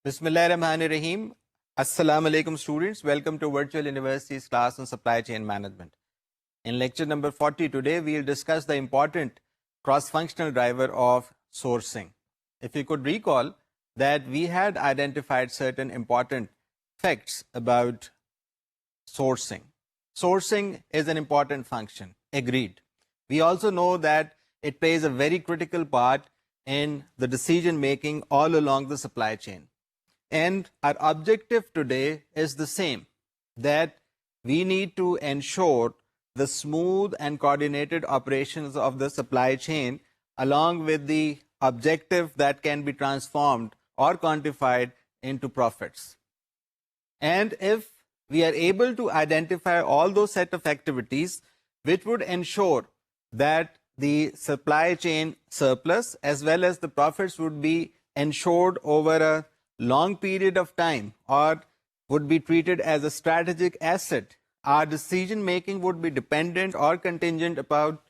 Bismillah Rahman Rahim. Assalamu alaikum students. Welcome to Virtual University's class on Supply Chain Management. In lecture number 40 today, we will discuss the important cross-functional driver of sourcing. If you could recall that we had identified certain important facts about sourcing. Sourcing is an important function, agreed. We also know that it plays a very critical part in the decision making all along the supply chain. And our objective today is the same, that we need to ensure the smooth and coordinated operations of the supply chain along with the objective that can be transformed or quantified into profits. And if we are able to identify all those set of activities which would ensure that the supply chain surplus as well as the profits would be ensured over a long period of time or would be treated as a strategic asset, our decision making would be dependent or contingent about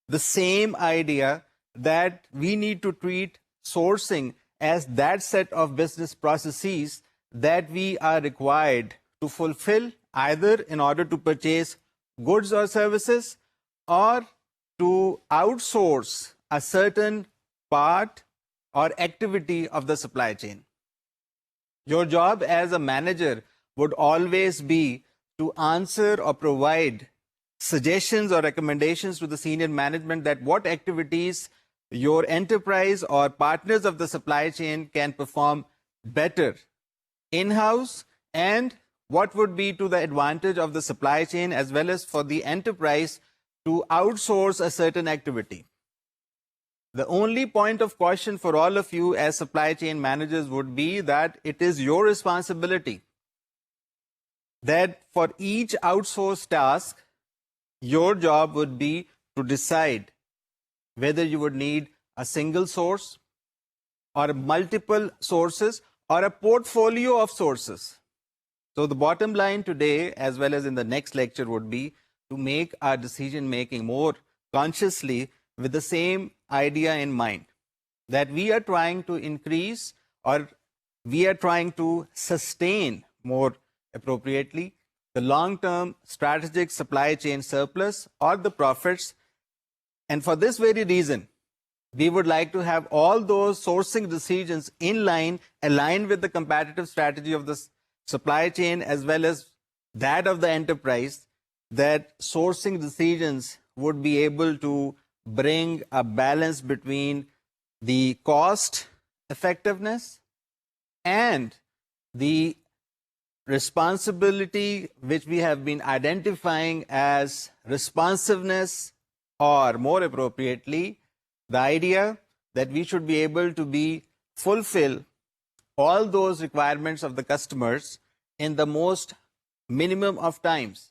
the same idea that we need to treat sourcing as that set of business processes that we are required to fulfill either in order to purchase goods or services or to outsource a certain part or activity of the supply chain. Your job as a manager would always be to answer or provide suggestions or recommendations to the senior management that what activities your enterprise or partners of the supply chain can perform better in-house and what would be to the advantage of the supply chain as well as for the enterprise to outsource a certain activity. The only point of caution for all of you as supply chain managers would be that it is your responsibility that for each outsourced task, your job would be to decide whether you would need a single source or multiple sources or a portfolio of sources. So the bottom line today as well as in the next lecture would be to make our decision making more consciously with the same idea in mind, that we are trying to increase or we are trying to sustain more appropriately the long-term strategic supply chain surplus or the profits. And for this very reason, we would like to have all those sourcing decisions in line, aligned with the competitive strategy of the supply chain as well as that of the enterprise, that sourcing decisions would be able to bring a balance between the cost effectiveness and the responsibility which we have been identifying as responsiveness, or more appropriately, the idea that we should be able to fulfill all those requirements of the customers in the most minimum of times.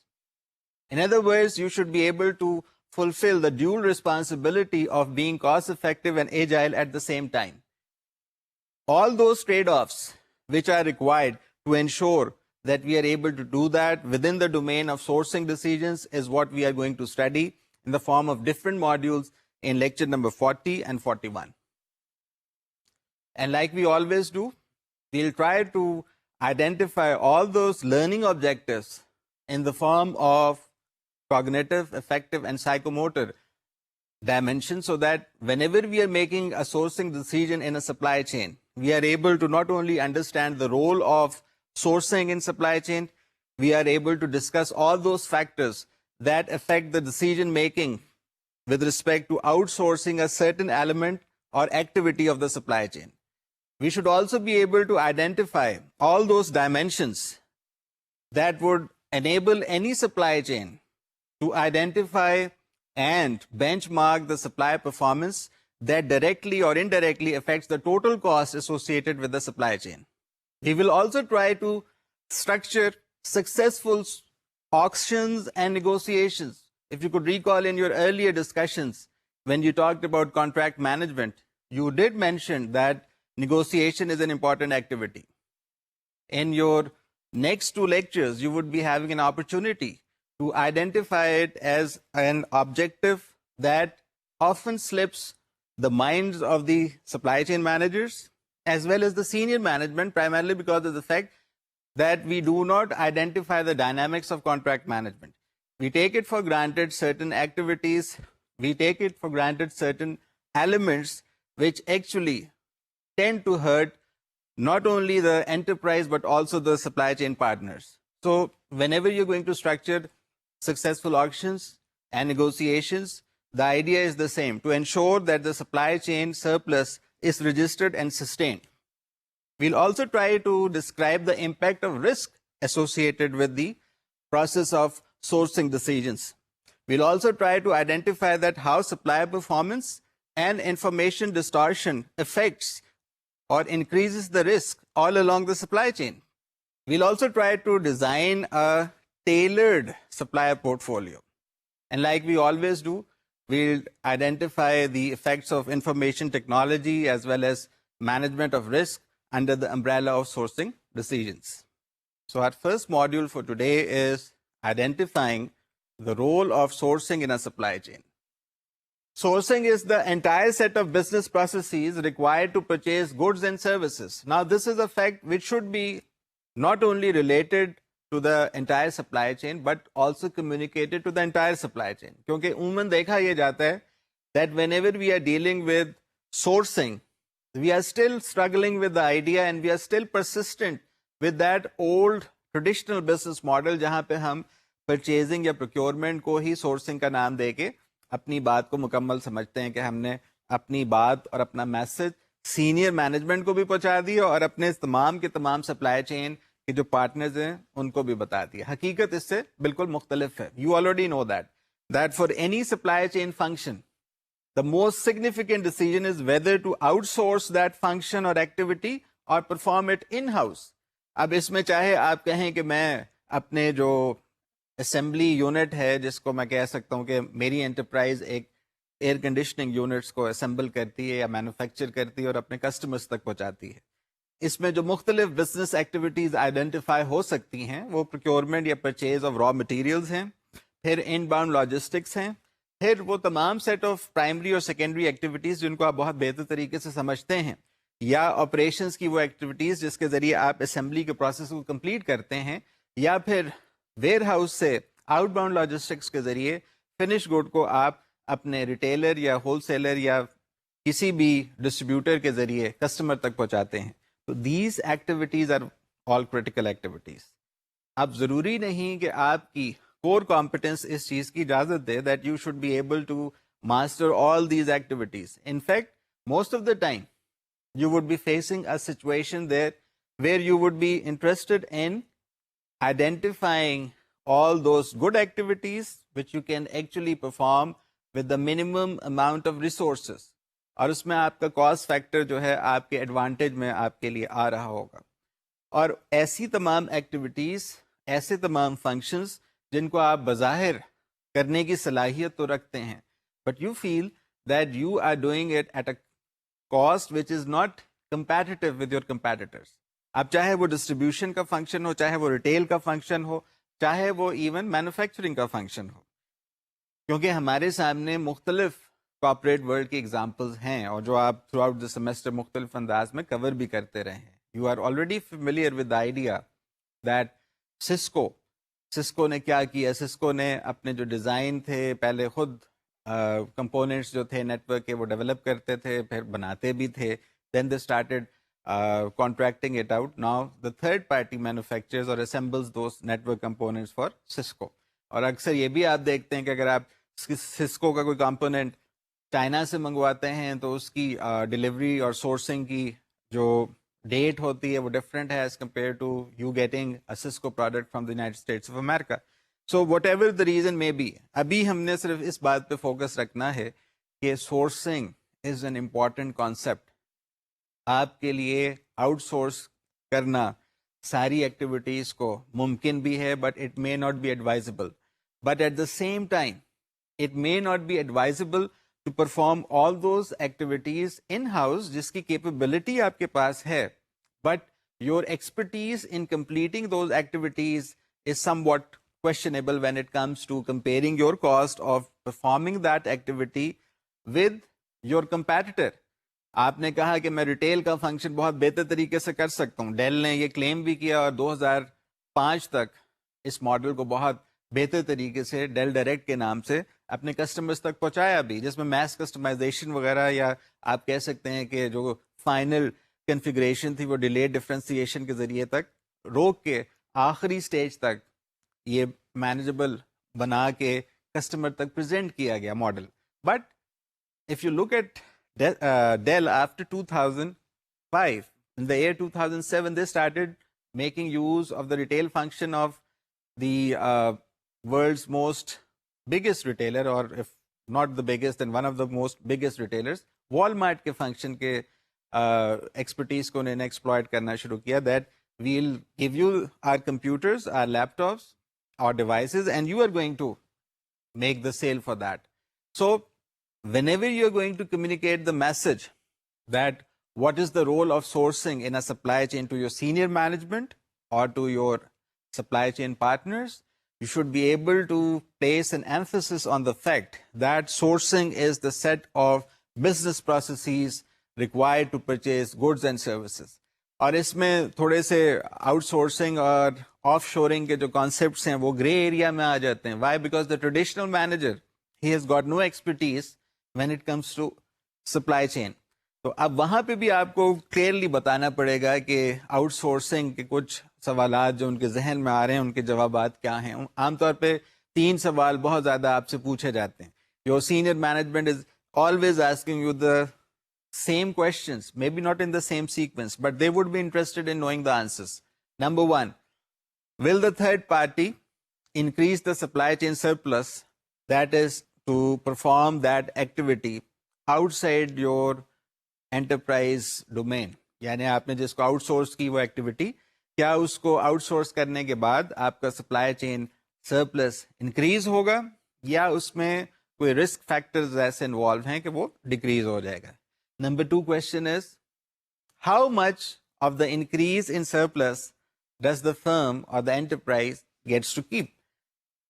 In other words, you should be able to fulfill the dual responsibility of being cost effective and agile at the same time. All those trade-offs which are required to ensure that we are able to do that within the domain of sourcing decisions is what we are going to study in the form of different modules in lecture number 40 and 41. And like we always do, we'll try to identify all those learning objectives in the form of cognitive, affective, and psychomotor dimensions so that whenever we are making a sourcing decision in a supply chain, we are able to not only understand the role of sourcing in supply chain, we are able to discuss all those factors that affect the decision making with respect to outsourcing a certain element or activity of the supply chain. We should also be able to identify all those dimensions that would enable any supply chain to identify and benchmark the supply performance that directly or indirectly affects the total cost associated with the supply chain. We will also try to structure successful auctions and negotiations. If you could recall in your earlier discussions, when you talked about contract management, you did mention that negotiation is an important activity. In your next two lectures, you would be having an opportunity to identify it as an objective that often slips the minds of the supply chain managers as well as the senior management, primarily because of the fact that we do not identify the dynamics of contract management. We take it for granted certain activities, we take it for granted certain elements which actually tend to hurt not only the enterprise but also the supply chain partners. So whenever you're going to structure successful auctions and negotiations, the idea is the same, to ensure that the supply chain surplus is registered and sustained. We'll also try to describe the impact of risk associated with the process of sourcing decisions. We'll also try to identify that how supplier performance and information distortion affects or increases the risk all along the supply chain. We'll also try to design a tailored supplier portfolio. And like we always do, we'll identify the effects of information technology as well as management of risk under the umbrella of sourcing decisions. So our first module for today is identifying the role of sourcing in a supply chain. Sourcing is the entire set of business processes required to purchase goods and services. Now, this is a fact which should be not only related to the entire supply chain, but also communicated to the entire supply chain. کیونکہ عموماً دیکھا یہ جاتا ہے that whenever we are dealing with sourcing, we are still struggling with the idea and we are still persistent with that old traditional business model جہاں پہ ہم purchasing یا procurement کو ہی sourcing کا نام دے کے اپنی بات کو مکمل سمجھتے ہیں کہ ہم نے اپنی بات اور اپنا میسج سینئر مینجمنٹ کو بھی پہنچا دیا اور اپنے تمام کے تمام سپلائی چین کے جو پارٹنرز ہیں ان کو بھی بتا دیا. حقیقت اس سے بالکل مختلف ہے. You already know that for any supply chain function the most significant decision is whether to outsource that function or activity or perform it in-house. اب اس میں چاہے آپ کہیں کہ میں اپنے جو اسمبلی یونٹ ہے جس کو میں کہہ سکتا ہوں کہ میری انٹرپرائز ایک ایئر کنڈیشننگ یونٹس کو اسمبل کرتی ہے یا مینوفیکچر کرتی ہے اور اپنے کسٹمرز تک پہنچاتی ہے, اس میں جو مختلف بزنس ایکٹیویٹیز آئیڈینٹیفائی ہو سکتی ہیں وہ پروکیورمنٹ یا پرچیز آف را مٹیریلز ہیں, پھر ان باؤنڈ لاجسٹکس ہیں, پھر وہ تمام سیٹ آف پرائمری اور سیکنڈری ایکٹیویٹیز جن کو آپ بہت بہتر طریقے سے سمجھتے ہیں, یا آپریشنس کی وہ ایکٹیویٹیز جس کے ذریعے آپ اسمبلی کے پروسیس کو کمپلیٹ کرتے ہیں, یا پھر ویئر ہاؤس سے آؤٹ باؤنڈ لاجسٹکس کے ذریعے فنش گڈ کو آپ اپنے ریٹیلر یا ہول سیلر یا کسی بھی ڈسٹریبیوٹر کے ذریعے کسٹمر تک پہنچاتے ہیں. تو these activities are all critical activities. اب ضروری نہیں کہ آپ کی کور کمپٹنس اس چیز کی اجازت دے that you should be able to master all these activities. In fact most of the time you would be facing a situation there where you would be interested in identifying all those good activities which you can actually perform with the minimum amount of resources, اور اس میں آپ کا cost factor جو ہے آپ کے advantage میں آپ کے لیے آ رہا ہوگا. اور ایسی تمام ایکٹیویٹیز, ایسے تمام فنکشنز جن کو آپ بظاہر کرنے کی صلاحیت تو رکھتے ہیں, but you feel that you are doing it at a cost which is not competitive with your competitors. اب چاہے وہ ڈسٹریبیوشن کا فنکشن ہو, چاہے وہ ریٹیل کا فنکشن ہو, چاہے وہ ایون مینوفیکچرنگ کا فنکشن ہو, کیونکہ ہمارے سامنے مختلف کارپوریٹ ورلڈ کی ایگزامپلز ہیں اور جو آپ تھرو آؤٹ دا سیمسٹر مختلف انداز میں کور بھی کرتے رہے ہیں. You are already familiar with the idea that Cisco نے کیا کیا. سسکو نے اپنے جو ڈیزائن تھے پہلے خود کمپوننٹس جو تھے نیٹ ورک کے وہ ڈیولپ کرتے تھے, پھر بناتے بھی تھے, then they started contracting it out. Now the third party manufacturers اور assembles those network components for Cisco. اور اکثر یہ بھی آپ دیکھتے ہیں کہ اگر آپ سسکو کا کوئی کمپوننٹ چائنا سے منگواتے ہیں تو اس کی ڈلیوری اور سورسنگ کی جو ڈیٹ ہوتی ہے وہ ڈفرینٹ ہے as compare to you getting a Cisco product from the United States of America. So whatever the reason may be, ابھی ہم نے صرف اس بات پہ فوکس رکھنا ہے کہ sourcing is an important concept. آپ کے لیے آؤٹ سورس کرنا ساری ایکٹیویٹیز کو ممکن بھی ہے, but it may not be advisable. But at the same time it may not be advisable to perform all those activities in house جس کی کیپیبلٹی آپ کے پاس ہے, but your expertise in completing those activities is somewhat questionable when it comes to comparing your cost of performing that activity with your competitor. آپ نے کہا کہ میں ریٹیل کا فنکشن بہت بہتر طریقے سے کر سکتا ہوں. ڈیل نے یہ کلیم بھی کیا اور 2005 تک اس ماڈل کو بہت بہتر طریقے سے ڈیل ڈائریکٹ کے نام سے اپنے کسٹمرز تک پہنچایا بھی, جس میں میس کسٹمائزیشن وغیرہ, یا آپ کہہ سکتے ہیں کہ جو فائنل کنفیگریشن تھی وہ ڈیلیڈ ڈفرینسیشن کے ذریعے تک روک کے آخری سٹیج تک یہ مینیجبل بنا کے کسٹمر تک پریزنٹ کیا گیا model. But if you look at Dell after 2005, in the year 2007, they started making use of the retail function of the world's most biggest retailer, or if not the biggest, then one of the most biggest retailers, Walmart کے function کے expertise کو انہوں نے exploit کرنا شروع کیا, that we'll give you our computers, our laptops, our devices, and you are going to make the sale for that. So whenever you are going to communicate the message that what is the role of sourcing in a supply chain to your senior management or to your supply chain partners, you should be able to place an emphasis on the fact that sourcing is the set of business processes required to purchase goods and services. اور اس میں تھوڑے سے out sourcing اور of شورنگ کے جو concepts ہیں وہ grey area میں آ جاتے ہیں. Why? Because the traditional manager he has got no expertise when it comes to supply chain. تو اب وہاں پہ بھی آپ کو کلیئرلی بتانا پڑے گا کہ آؤٹ سورسنگ کے کچھ سوالات جو ان کے ذہن میں آ رہے ہیں ان کے جوابات کیا ہیں. عام طور پہ 3 سوال بہت زیادہ آپ سے پوچھے جاتے ہیں. Your senior management is always asking you the same questions, maybe not in the same sequence, but they would be interested in knowing the answers. Number 1, will the third party increase the supply chain surplus, that is to perform that activity outside your enterprise domain? یعنی آپ نے جس کو out source کی وہ activity, کیا اس کو out source کرنے کے بعد آپ کا سپلائی چین سرپلس انکریز ہوگا, یا اس میں کوئی رسک فیکٹرز ایسے انوالو ہیں کہ وہ ڈیکریز ہو جائے گا. Number 2 question is, how much of the increase in surplus does the firm or the enterprise gets to keep?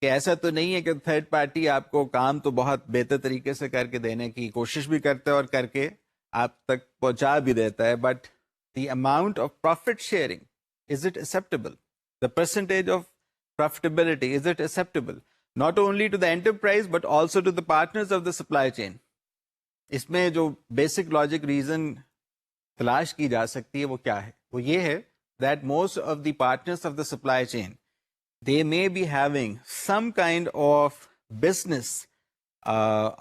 کہ ایسا تو نہیں ہے کہ تھرڈ پارٹی آپ کو کام تو بہت بہتر طریقے سے کر کے دینے کی کوشش بھی کرتا ہے اور کر کے آپ تک پہنچا بھی دیتا ہے, but the amount of profit sharing, is it acceptable? The percentage of profitability, is it acceptable not only to the enterprise but also to the partners of the supply chain? اس میں جو بیسک لاجک ریزن تلاش کی جا سکتی ہے وہ کیا ہے؟ وہ یہ ہے that most of the partners of the supply chain, they may be having some kind of business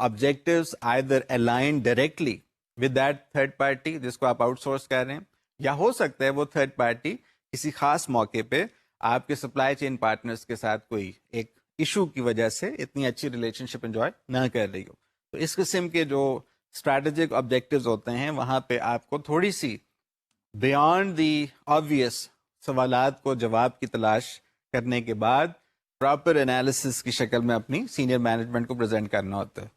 objectives either aligned directly with that third party جس کو آپ آؤٹ سورس کر رہے ہیں, یا ہو سکتا ہے وہ تھرڈ پارٹی کسی خاص موقع پہ آپ کے سپلائی چین پارٹنرز کے ساتھ کوئی ایک ایشو کی وجہ سے اتنی اچھی ریلیشن شپ انجوائے نہ کر رہی ہو. تو اس قسم کے جو اسٹریٹجک آبجیکٹیوز ہوتے ہیں وہاں پہ آپ کو تھوڑی سی بیانڈ دی آبویس سوالات کو جواب کی تلاش کرنے کے بعد پراپر انالیسس کی شکل میں اپنی سینئر مینجمنٹ کو پریزنٹ کرنا ہوتا ہے.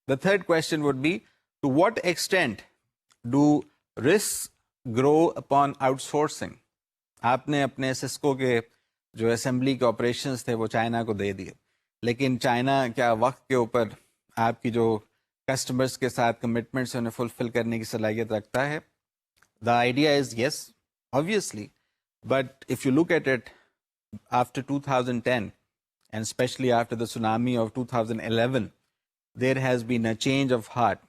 The third question would be, to what extent do risk grow upon outsourcing? آپ نے اپنے سسکو کے جو اسمبلی کے آپریشنس تھے وہ چائنا کو دے دیے, لیکن چائنا کیا وقت کے اوپر آپ کی جو کسٹمرس کے ساتھ کمٹمنٹس انہیں فلفل کرنے کی صلاحیت رکھتا ہے؟ The idea is yes, obviously, but if you look at it after 2010 and especially after the tsunami of 2011, there has been a change of heart.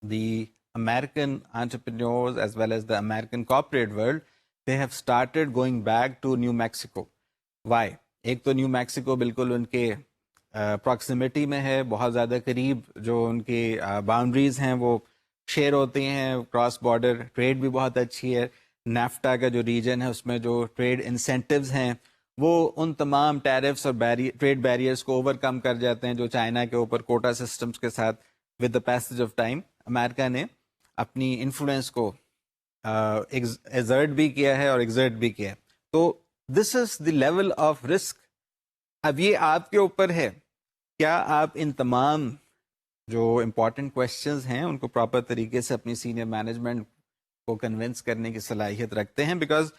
The American entrepreneurs as well as the American corporate world, they have started going back to New Mexico. Why? ایک تو new Mexico بالکل ان کے proximity میں ہے, بہت زیادہ قریب جو ان کی باؤنڈریز ہیں وہ شیئر ہوتی ہیں, کراس بارڈر ٹریڈ بھی بہت اچھی ہے. نیفٹا کا جو ریجن ہے اس میں جو ٹریڈ انسینٹیوز ہیں وہ ان تمام ٹیرفس اور ٹریڈ بیریئرس کو اوور کم کر جاتے ہیں جو چائنا کے اوپر کوٹا سسٹمز کے ساتھ with the passage of time امریکہ نے اپنی انفلوئنس کو ایگزرٹ بھی کیا ہے اور ایگزرٹ بھی کیا ہے. تو دس از دی لیول آف رسک. اب یہ آپ کے اوپر ہے, کیا آپ ان تمام جو امپورٹنٹ کوشچنز ہیں ان کو پراپر طریقے سے اپنی سینئر مینجمنٹ کو کنونس کرنے کی صلاحیت رکھتے ہیں؟ Because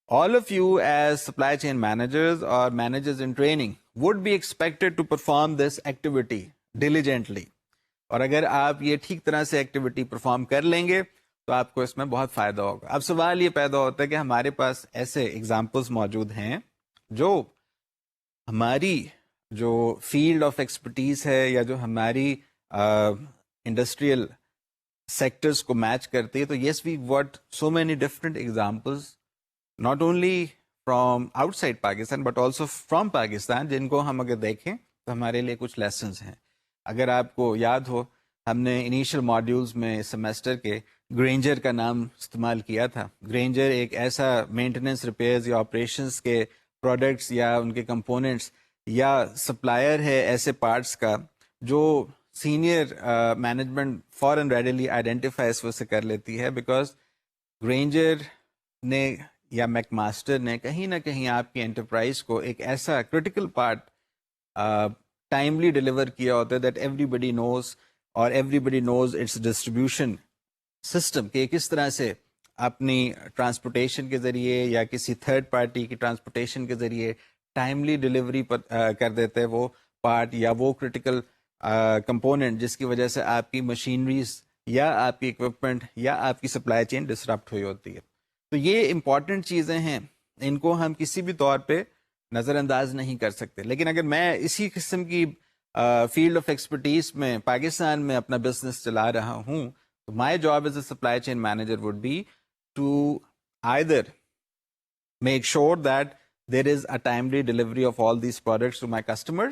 all of you as supply chain managers or managers in training would be expected to perform this activity diligently. اور اگر آپ یہ ٹھیک طرح سے ایکٹیویٹی پرفارم کر لیں گے تو آپ کو اس میں بہت فائدہ ہوگا. اب سوال یہ پیدا ہوتا ہے کہ ہمارے پاس ایسے ایگزامپلس موجود ہیں جو ہماری جو فیلڈ آف ایکسپرٹیز ہے یا جو ہماری انڈسٹریل سیکٹرز کو میچ کرتی ہے. تو yes we what so many different examples not only from outside Pakistan but also from Pakistan, جن کو ہم اگر دیکھیں تو ہمارے لیے کچھ لیسنز ہیں. اگر آپ کو یاد ہو ہم نے انیشیل ماڈیولز میں سیمسٹر کے گرینجر کا نام استعمال کیا تھا. گرینجر ایک ایسا مینٹیننس ریپیئرز یا آپریشنس کے پروڈکٹس یا ان کے کمپوننٹس یا سپلائر ہے ایسے پارٹس کا جو سینئر مینجمنٹ فوراً ریڈیلی آئیڈینٹیفائی اس وجہ سے کر لیتی ہے, بیکاز گرینجر نے یا میک ماسٹر نے کہیں نہ کہیں آپ کی انٹرپرائز کو ایک ایسا کرٹیکل پارٹ ٹائملی ڈلیور کیا ہوتا ہے دیٹ ایوری بڈی نوز اور everybody knows its distribution system کہ کس طرح سے اپنی ٹرانسپورٹیشن کے ذریعے یا کسی تھرڈ پارٹی کی ٹرانسپورٹیشن کے ذریعے ٹائملی ڈلیوری کر دیتے ہیں وہ پارٹ یا وہ کرٹیکل کمپوننٹ جس کی وجہ سے آپ کی مشینریز یا آپ کی اکوپمنٹ یا آپ کی سپلائی چین ڈسرپٹ ہوئی ہوتی ہے. تو یہ امپورٹنٹ چیزیں ہیں, ان کو ہم کسی بھی طور پہ نظر انداز نہیں کر سکتے. لیکن اگر میں اسی قسم کی فیلڈ آف ایکسپرٹیز میں پاکستان میں اپنا بزنس چلا رہا ہوں تو my job as a supply chain manager would be to either make sure that there is a timely delivery of all these products to my customer,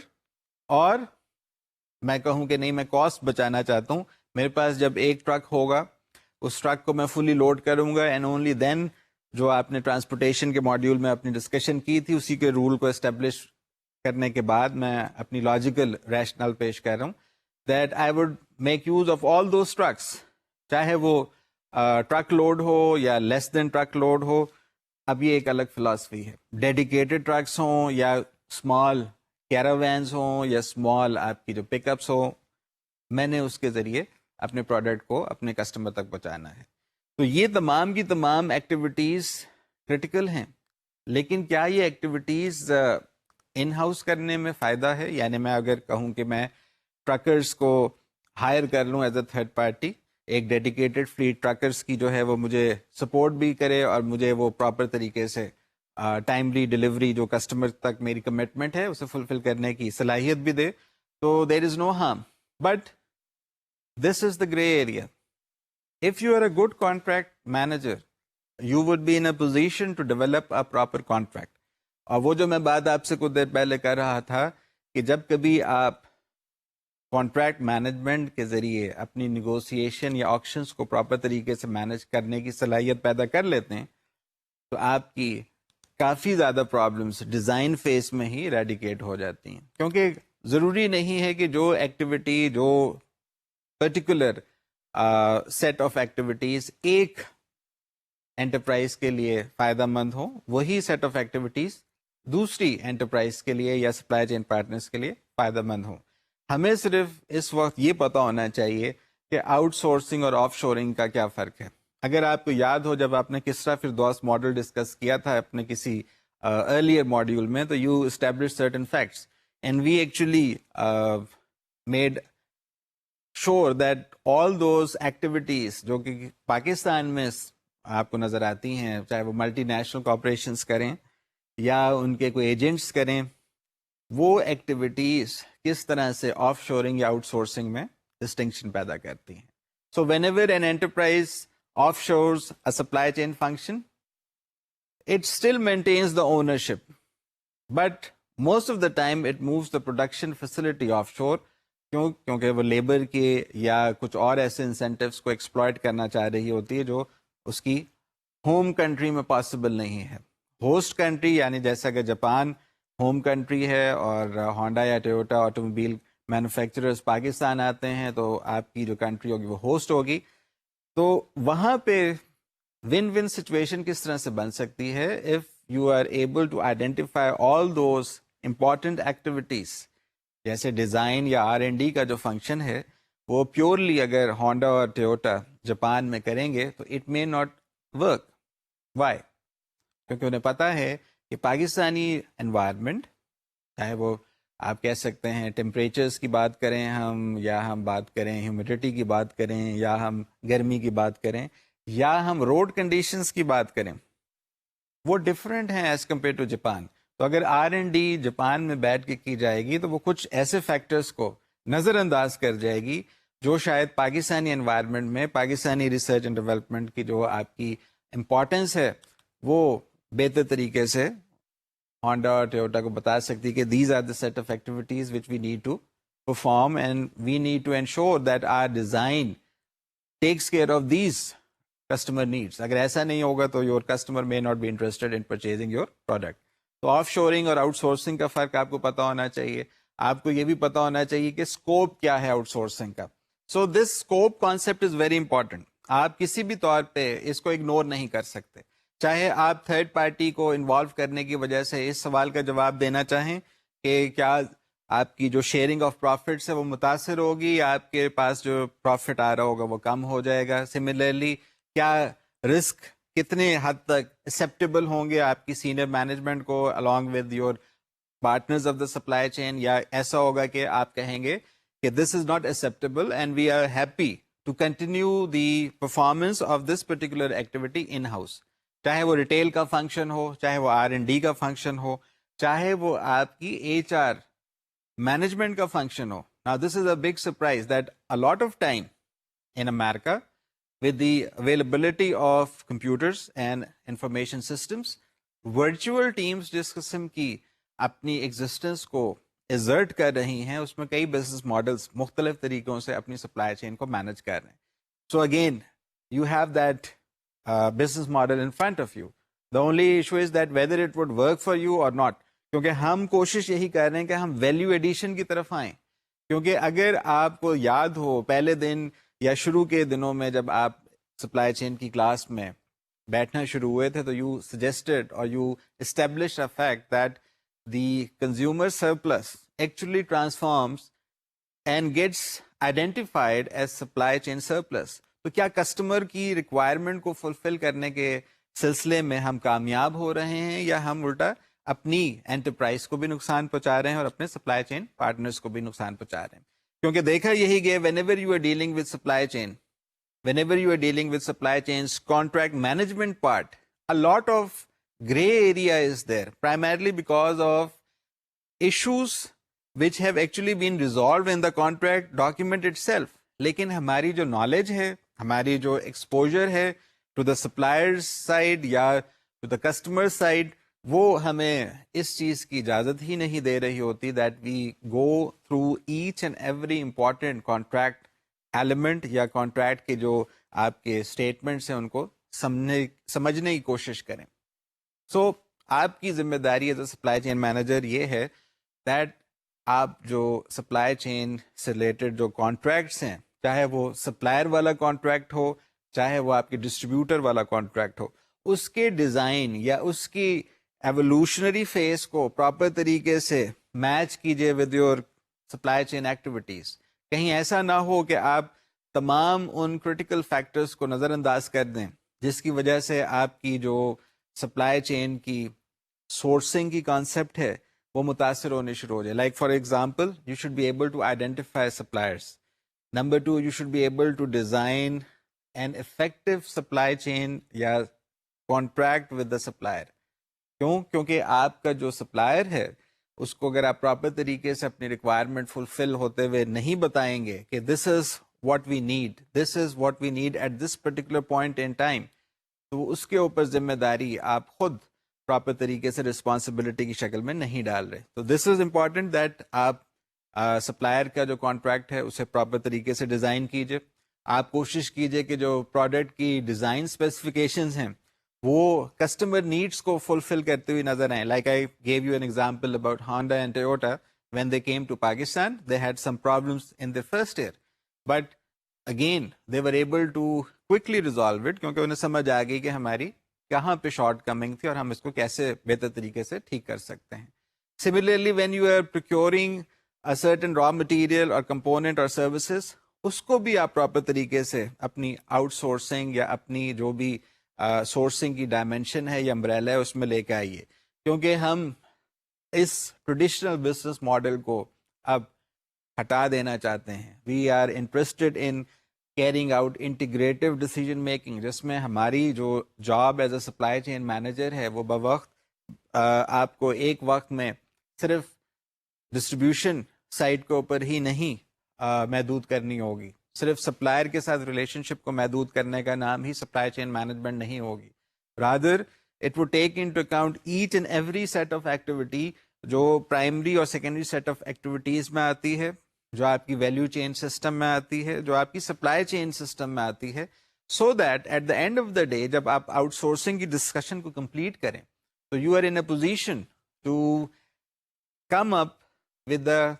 اور میں کہوں کہ نہیں میں کاسٹ بچانا چاہتا ہوں, میرے پاس جب ایک ٹرک ہوگا اس ٹرک کو میں فلی لوڈ کروں گا اینڈ اونلی دین, جو آپ نے ٹرانسپورٹیشن کے ماڈیول میں اپنی ڈسکشن کی تھی اسی کے رول کو اسٹیبلش کرنے کے بعد میں اپنی لاجیکل ریشنل پیش کر رہا ہوں that I would make use of all those trucks, چاہے وہ ٹرک لوڈ ہو یا لیس دین ٹرک لوڈ ہو. اب یہ ایک الگ فلاسفی ہے, ڈیڈیکیٹڈ ٹرکس ہوں یا اسمال کیراوینز ہوں یا اسمال آپ کی جو پک اپس ہوں, میں نے اس کے ذریعے اپنے پروڈکٹ کو اپنے کسٹمر تک پہنچانا ہے. تو یہ تمام کی تمام ایکٹیویٹیز کرٹیکل ہیں, لیکن کیا یہ ایکٹیویٹیز ان ہاؤس کرنے میں فائدہ ہے؟ یعنی میں اگر کہوں کہ میں ٹرکرز کو ہائر کر لوں ایز اے تھرڈ پارٹی, ایک ڈیڈیکیٹڈ فلیٹ ٹرکرز کی جو ہے وہ مجھے سپورٹ بھی کرے اور مجھے وہ پراپر طریقے سے ٹائملی ڈلیوری جو کسٹمر تک میری کمٹمنٹ ہے اسے فلفل کرنے کی صلاحیت بھی دے, تو there is no harm. But this is the gray area. If you are a good contract manager, you would be in a position to develop a proper contract. اور وہ جو میں بات آپ سے کچھ دیر پہلے کر رہا تھا کہ جب کبھی آپ کانٹریکٹ مینجمنٹ کے ذریعے اپنی نیگوسیشن یا آکشنز کو پراپر طریقے سے مینج کرنے کی صلاحیت پیدا کر لیتے ہیں تو آپ کی کافی زیادہ پرابلمس ڈیزائن فیز میں ہی ریڈیکیٹ ہو جاتی ہیں. کیونکہ ضروری نہیں ہے کہ جو ایکٹیویٹی جو پرٹیکولر سیٹ آف ایکٹیویٹیز ایک انٹرپرائز کے لیے فائدہ مند ہو, وہی سیٹ آف ایکٹیویٹیز دوسری انٹرپرائز کے لیے یا سپلائی چین پارٹنرز کے لیے فائدہ مند ہو. ہمیں صرف اس وقت یہ پتہ ہونا چاہیے کہ آؤٹ سورسنگ اور آف شورنگ کا کیا فرق ہے. اگر آپ کو یاد ہو جب آپ نے کسرا فردوس ماڈل ڈسکس کیا تھا اپنے کسی ارلیئر ماڈیول میں, تو you establish certain facts and we actually made sure that all those activities جو کہ پاکستان میں آپ کو نظر آتی ہیں, چاہے وہ ملٹی نیشنل کارپوریشنز کریں یا ان کے کوئی ایجنٹس کریں, وہ ایکٹیویٹیز کس طرح سے آف شورنگ یا آؤٹ سورسنگ میں ڈسٹنکشن پیدا کرتی ہیں. So whenever an enterprise offshores a supply chain function, it still maintains the ownership, but most of the time it moves the production facility offshore. کیونکہ وہ labour کے یا کچھ اور ایسے انسینٹیوز کو ایکسپلائٹ کرنا چاہ رہی ہوتی ہے جو اس کی ہوم کنٹری میں پاسبل نہیں ہے. ہوسٹ کنٹری یعنی جیسا کہ جاپان ہوم کنٹری ہے اور ہونڈا یا Toyota auto mobile manufacturers Pakistan آتے ہیں تو آپ کی جو کنٹری ہوگی وہ ہوسٹ ہوگی. تو وہاں پہ ون ون سچویشن کس طرح سے بن سکتی ہے if you are able to identify all those important activities. جیسے ڈیزائن یا R&D کا جو فنکشن ہے وہ پیورلی اگر ہونڈا اور ٹویوٹا جاپان میں کریں گے تو it may not work. Why? کیونکہ انہیں پتہ ہے کہ پاکستانی انوائرمنٹ, چاہے وہ آپ کہہ سکتے ہیں ٹیمپریچرز کی بات کریں ہم, یا ہم بات کریں ہیومیڈیٹی کی بات کریں, یا ہم گرمی کی بات کریں, یا ہم روڈ کنڈیشنز کی بات کریں وہ ڈفرینٹ ہیں ایز کمپیئر ٹو جاپان. تو اگر R&D جاپان میں بیٹھ کے کی جائے گی تو وہ کچھ ایسے فیکٹرز کو نظر انداز کر جائے گی جو شاید پاکستانی انوائرمنٹ میں پاکستانی ریسرچ اینڈ ڈیولپمنٹ کی جو آپ کی امپورٹنس ہے وہ بہتر طریقے سے ہونڈا اور ٹویوٹا کو بتا سکتی کہ these are the set of activities which we need to perform and we need to ensure that our design takes care of these customer needs. اگر ایسا نہیں ہوگا تو your customer may not be interested in purchasing your product. تو of شورنگ اور out sourcing کا فرق آپ کو پتا ہونا چاہیے. آپ کو یہ بھی پتا ہونا چاہیے کہ اسکوپ کیا ہے آؤٹ سورسنگ کا. So this scope concept is very important. آپ کسی بھی طور پہ اس کو اگنور نہیں کر سکتے. چاہے آپ تھرڈ پارٹی کو انوالو کرنے کی وجہ سے اس سوال کا جواب دینا چاہیں کہ کیا آپ کی جو شیئرنگ آف پروفٹس ہے وہ متاثر ہوگی یا آپ کے پاس جو پروفٹ آ رہا ہوگا وہ کم ہو جائے گا. سملرلی کیا رسک کتنے حد تک ایکسیپٹیبل ہوں گے آپ کی سینئر مینجمنٹ کو along with your partners of the supply chain, یا ایسا ہوگا کہ آپ کہیں گے کہ this is not acceptable and we are happy to continue the performance of this particular activity in-house. چاہے وہ ریٹیل کا فنکشن ہو, چاہے وہ R&D کا فنکشن ہو, چاہے وہ آپ کی HR management کا function who. Now this is a big surprise that a lot of time in America with the availability of computers and information systems, virtual teams جس قسم کی اپنی ایگزسٹنس کو ایزرٹ کر رہی ہیں اس میں کئی بزنس ماڈلس مختلف طریقوں سے اپنی سپلائی چین کو مینج کر رہے ہیں. So again you have that business model in front of you. The only issue is that whether it would work for you or not. کیونکہ ہم کوشش یہی کر رہے ہیں کہ ہم ویلیو ایڈیشن کی طرف آئیں. کیونکہ اگر آپ کو یاد ہو پہلے دن یا شروع کے دنوں میں جب آپ سپلائی چین کی کلاس میں بیٹھنا شروع ہوئے تھے تو یو سجیسٹڈ اور you establish a fact that the consumer surplus actually transforms and gets identified as supply chain surplus. تو کیا کسٹمر کی ریکوائرمنٹ کو فلفل کرنے کے سلسلے میں ہم کامیاب ہو رہے ہیں یا ہم الٹا اپنی انٹرپرائز کو بھی نقصان پہنچا رہے ہیں اور اپنے سپلائی چین پارٹنرز کو بھی نقصان پہنچا رہے ہیں. کیونکہ دیکھا یہی گیا whenever you are dealing with supply chain, whenever you are dealing with supply chains contract management part, a lot of gray area is there, primarily because of issues which have actually been resolved in the contract document itself. لیکن ہماری جو knowledge ہے, ہماری جو exposure ہے to the suppliers side یا to the customer side, وہ ہمیں اس چیز کی اجازت ہی نہیں دے رہی ہوتی that we go through each and every important contract element یا کانٹریکٹ کے جو آپ کے اسٹیٹمنٹس ہیں ان کو سمجھنے کی کوشش کریں. سو آپ کی ذمہ داری as a supply chain manager یہ ہے دیٹ آپ جو سپلائی چین سے ریلیٹڈ جو کانٹریکٹس ہیں, چاہے وہ سپلائر والا کانٹریکٹ ہو, چاہے وہ آپ کے ڈسٹریبیوٹر والا کانٹریکٹ ہو, اس کے ڈیزائن یا اس کی ایوولوشنری فیز کو پراپر طریقے سے میچ کیجیے with your supply chain activities. کہیں ایسا نہ ہو کہ آپ تمام ان کریٹیکل فیکٹرز کو نظر انداز کر دیں جس کی وجہ سے آپ کی جو سپلائی چین کی سورسنگ کی کانسیپٹ ہے وہ متاثر ہونے شروع ہو جائے. Like for example you should be able to identify suppliers. Number 2 you should be able to design an effective supply chain یا کانٹریکٹ ود دا سپلائر. کیونکہ آپ کا جو سپلائر ہے اس کو اگر آپ پراپر طریقے سے اپنی ریکوائرمنٹ فلفل ہوتے ہوئے نہیں بتائیں گے کہ this is what we need, this is what we need at this particular point in time, تو اس کے اوپر ذمہ داری آپ خود پراپر طریقے سے رسپانسبلٹی کی شکل میں نہیں ڈال رہے. تو دس از امپورٹنٹ دیٹ آپ سپلائر کا جو کانٹریکٹ ہے اسے پراپر طریقے سے ڈیزائن کیجیے. آپ کوشش کیجیے کہ جو پروڈکٹ کی ڈیزائن اسپیسیفکیشنز ہیں وہ کسٹمر نیڈس کو فلفل کرتے ہوئے نظر آئیں. Like I give you an example about Honda and Toyota. when they came to Pakistan, they had some problems in their first year. But again, they were able to quickly resolve it کیونکہ انہیں سمجھ آ گئی کہ ہماری کہاں پہ short coming تھی اور ہم اس کو کیسے بہتر طریقے سے ٹھیک کر سکتے ہیں. Similarly, when you are procuring a certain raw material or component or services, اس کو بھی آپ پراپر طریقے سے اپنی آؤٹ سورسنگ یا اپنی جو بھی سورسنگ کی ڈائمینشن ہے یا امبریلا ہے اس میں لے کے آئیے. کیونکہ ہم اس ٹریڈیشنل بزنس ماڈل کو اب ہٹا دینا چاہتے ہیں. We are interested in carrying out integrative decision making, جس میں ہماری جو job as a supply chain manager ہے وہ بوقت آپ کو ایک وقت میں صرف ڈسٹریبیوشن سائٹ کے اوپر ہی نہیں محدود کرنی ہوگی. صرف سپلائر کے ساتھ ریلیشن شپ کو محدود کرنے کا نام ہی سپلائی چین مینجمنٹ نہیں ہوگی. Rather it would take into account each and every set of activity جو پرائمری اور سیکنڈری سیٹ آف ایکٹیویٹیز میں آتی ہے, جو آپ کی ویلیو چین سسٹم میں آتی ہے, جو آپ کی سپلائی چین سسٹم میں آتی ہے, so that at the end of the day جب آپ آؤٹ سورسنگ کی ڈسکشن کو کمپلیٹ کریں تو you are in a position to come up with the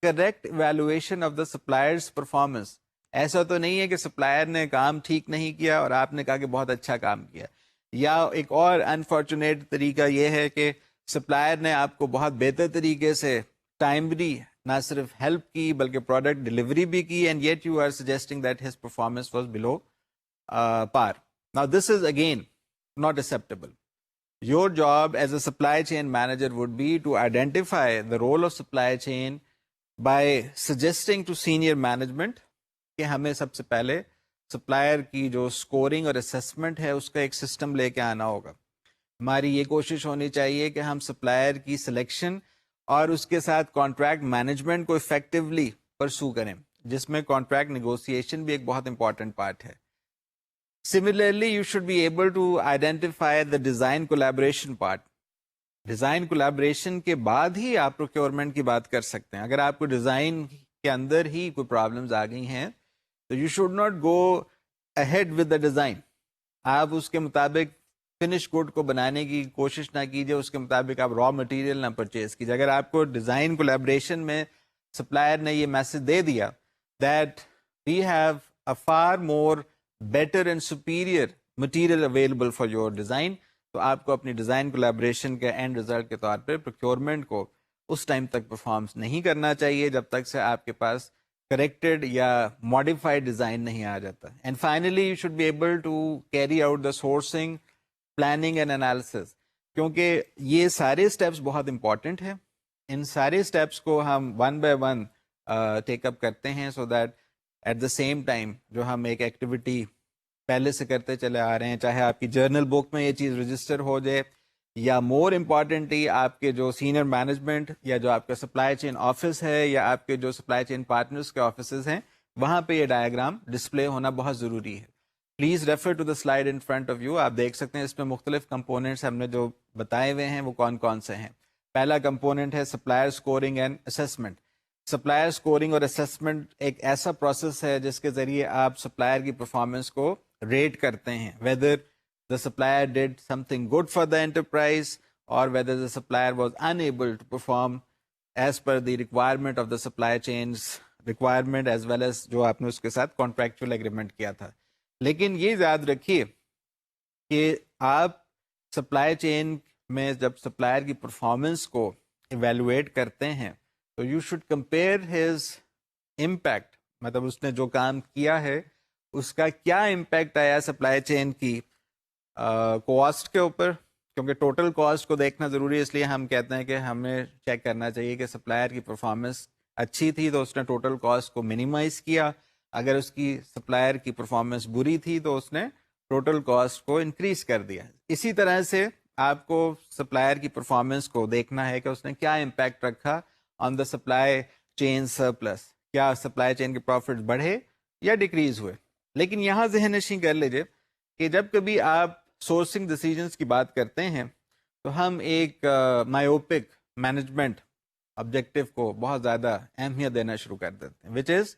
correct evaluation of the suppliers performance. ایسا تو نہیں ہے کہ سپلائر نے کام ٹھیک نہیں کیا اور آپ نے کہا کہ بہت اچھا کام کیا, یا ایک اور انفارچونیٹ طریقہ یہ ہے کہ سپلائر نے آپ کو بہت بہتر طریقے سے ٹائملی نہ صرف ہیلپ کی بلکہ پروڈکٹ ڈلیوری بھی کی, and yet you are suggesting that his performance was below par. Now this is again not acceptable. Your job as a supply chain manager would be to identify the role of supply chain by suggesting to senior management کہ ہمیں سب سے پہلے supplier کی جو scoring اور assessment ہے اس کا ایک سسٹم لے کے آنا ہوگا. ہماری یہ کوشش ہونی چاہیے کہ ہم سپلائر کی سلیکشن اور اس کے ساتھ کانٹریکٹ مینجمنٹ کو افیکٹولی پرسو کریں, جس میں کانٹریکٹ نیگوسیشن بھی ایک بہت امپورٹنٹ پارٹ ہے. Similarly, you should be able to identify the design collaboration part. Design collaboration کے بعد ہی آپ پروکیورمنٹ کی بات کر سکتے ہیں. اگر آپ کو ڈیزائن کے اندر ہی کوئی پرابلمز آ گئی ہیں تو you should not go ahead with the design. آپ اس کے مطابق فنش گڈ کو بنانے کی کوشش نہ کیجیے, اس کے مطابق آپ را مٹیریل نہ پرچیز کیجیے. اگر آپ کو ڈیزائن کولیبریشن میں سپلائر نے یہ میسج دے دیا that we have a far more better and superior material available for your design, تو آپ کو اپنی ڈیزائن کولیبریشن کے اینڈ ریزلٹ کے طور پہ پروکیورمنٹ کو اس ٹائم تک پرفارمنس نہیں کرنا چاہیے جب تک سے آپ کے پاس کریکٹڈ یا ماڈیفائڈ ڈیزائن نہیں آ جاتا. And finally you should be able to carry out the sourcing, planning and analysis, کیونکہ یہ سارے اسٹیپس بہت امپورٹنٹ ہیں. ان سارے اسٹیپس کو ہم one by one take up کرتے ہیں so that at the same time جو ہم ایک ایکٹیویٹی پہلے سے کرتے چلے آ رہے ہیں, چاہے آپ کی جرنل بک میں یہ چیز رجسٹر ہو جائے یا مور امپورٹنٹلی آپ کے جو سینئر مینجمنٹ یا جو آپ کا سپلائی چین آفس ہے یا آپ کے جو سپلائی چین پارٹنرز کے آفیسز ہیں وہاں پہ یہ ڈائیگرام ڈسپلے ہونا بہت ضروری ہے. Please refer to the slide in front of you. آپ دیکھ سکتے ہیں اس میں مختلف کمپوننٹس ہم نے جو بتائے ہوئے ہیں وہ کون کون سے ہیں. پہلا کمپوننٹ ہے supplier scoring and assessment. Supplier scoring اور اسیسمنٹ ایک ایسا پروسیس ہے جس کے ذریعے آپ سپلائر کی پرفارمنس کو ریٹ کرتے ہیں, whether the supplier did something good for the enterprise or whether the supplier was unable to perform as per the requirement of the supply chain's requirement as well as جو آپ نے اس کے ساتھ contractual agreement کیا تھا. لیکن یہ یاد رکھیے کہ آپ سپلائی چین میں جب سپلائر کی پرفارمنس کو ایویلویٹ کرتے ہیں تو you should compare his impact, مطلب اس نے جو کام کیا ہے اس کا کیا امپیکٹ آیا سپلائی چین کی کاسٹ کے اوپر, کیونکہ ٹوٹل کاسٹ کو دیکھنا ضروری ہے. اس لیے ہم کہتے ہیں کہ ہمیں چیک کرنا چاہیے کہ سپلائر کی پرفارمنس اچھی تھی تو اس نے ٹوٹل کاسٹ کو منیمائز کیا, اگر اس کی سپلائر کی پرفارمنس بری تھی تو اس نے ٹوٹل کاسٹ کو انکریز کر دیا. اسی طرح سے آپ کو سپلائر کی پرفارمنس کو دیکھنا ہے کہ اس نے کیا امپیکٹ رکھا آن دا سپلائی چین سرپلس, کیا سپلائی چین کے پروفٹس بڑھے یا ڈیکریز ہوئے. لیکن یہاں ذہن نشین کر لیجئے کہ جب کبھی آپ سورسنگ ڈیسیجنس کی بات کرتے ہیں تو ہم ایک مایوپک مینجمنٹ آبجیکٹو کو بہت زیادہ اہمیت دینا شروع کر دیتے ہیں, which is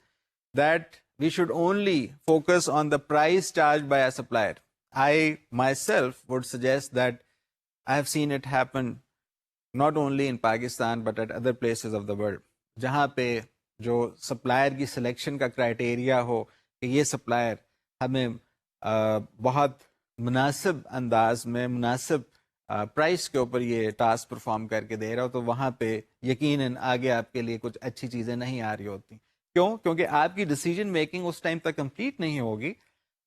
that we should only focus on the price charge by a supplier. I my self would suggest that I have seen it happen not only in Pakistan but at other places of the world, جہاں پہ جو supplier کی selection کا criteria ہو کہ یہ supplier ہمیں بہت مناسب انداز میں مناسب پرائس کے اوپر یہ ٹاسک پرفارم کر کے دے رہا ہو, تو وہاں پہ یقیناً آگے آپ کے لیے کچھ اچھی چیزیں نہیں آ رہی ہوتی. کیوں؟ کیونکہ آپ کی ڈیسیجن میکنگ اس ٹائم تک کمپلیٹ نہیں ہوگی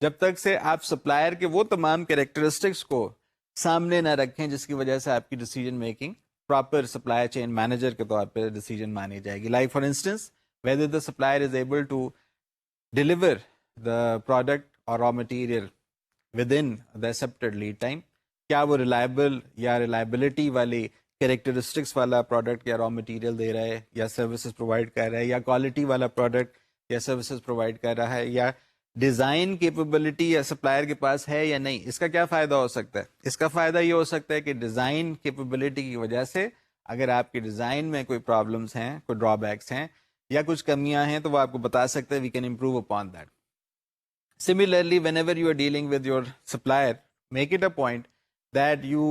جب تک سے آپ سپلائر کے وہ تمام کیریکٹرسٹکس کو سامنے نہ رکھیں جس کی وجہ سے آپ کی decision making proper supply chain manager کے طور پہ ڈیسیجن مانی جائے گی. Like for instance whether the supplier is able to deliver the product or raw material within the accepted lead time. کیا وہ ریلائبل یا ریلائبلٹی والی کریکٹرسٹکس والا پروڈکٹ یا را مٹیریل دے رہا ہے یا سروسز پرووائڈ کر رہا ہے, یا کوالٹی والا پروڈکٹ یا سروسز پرووائڈ کر رہا ہے, یا ڈیزائن کیپیبلٹی یا سپلائر کے پاس ہے یا نہیں. اس کا کیا فائدہ ہو سکتا ہے؟ اس کا فائدہ یہ ہو سکتا ہے کہ ڈیزائن کیپیبلٹی کی وجہ سے اگر آپ کے ڈیزائن میں کوئی پرابلمس ہیں, کوئی ڈرا بیکس ہیں یا کچھ کمیاں ہیں, تو وہ آپ کو بتا سکتے ہیں, we can improve upon that. Similarly, whenever you are dealing with your supplier, make it a point that you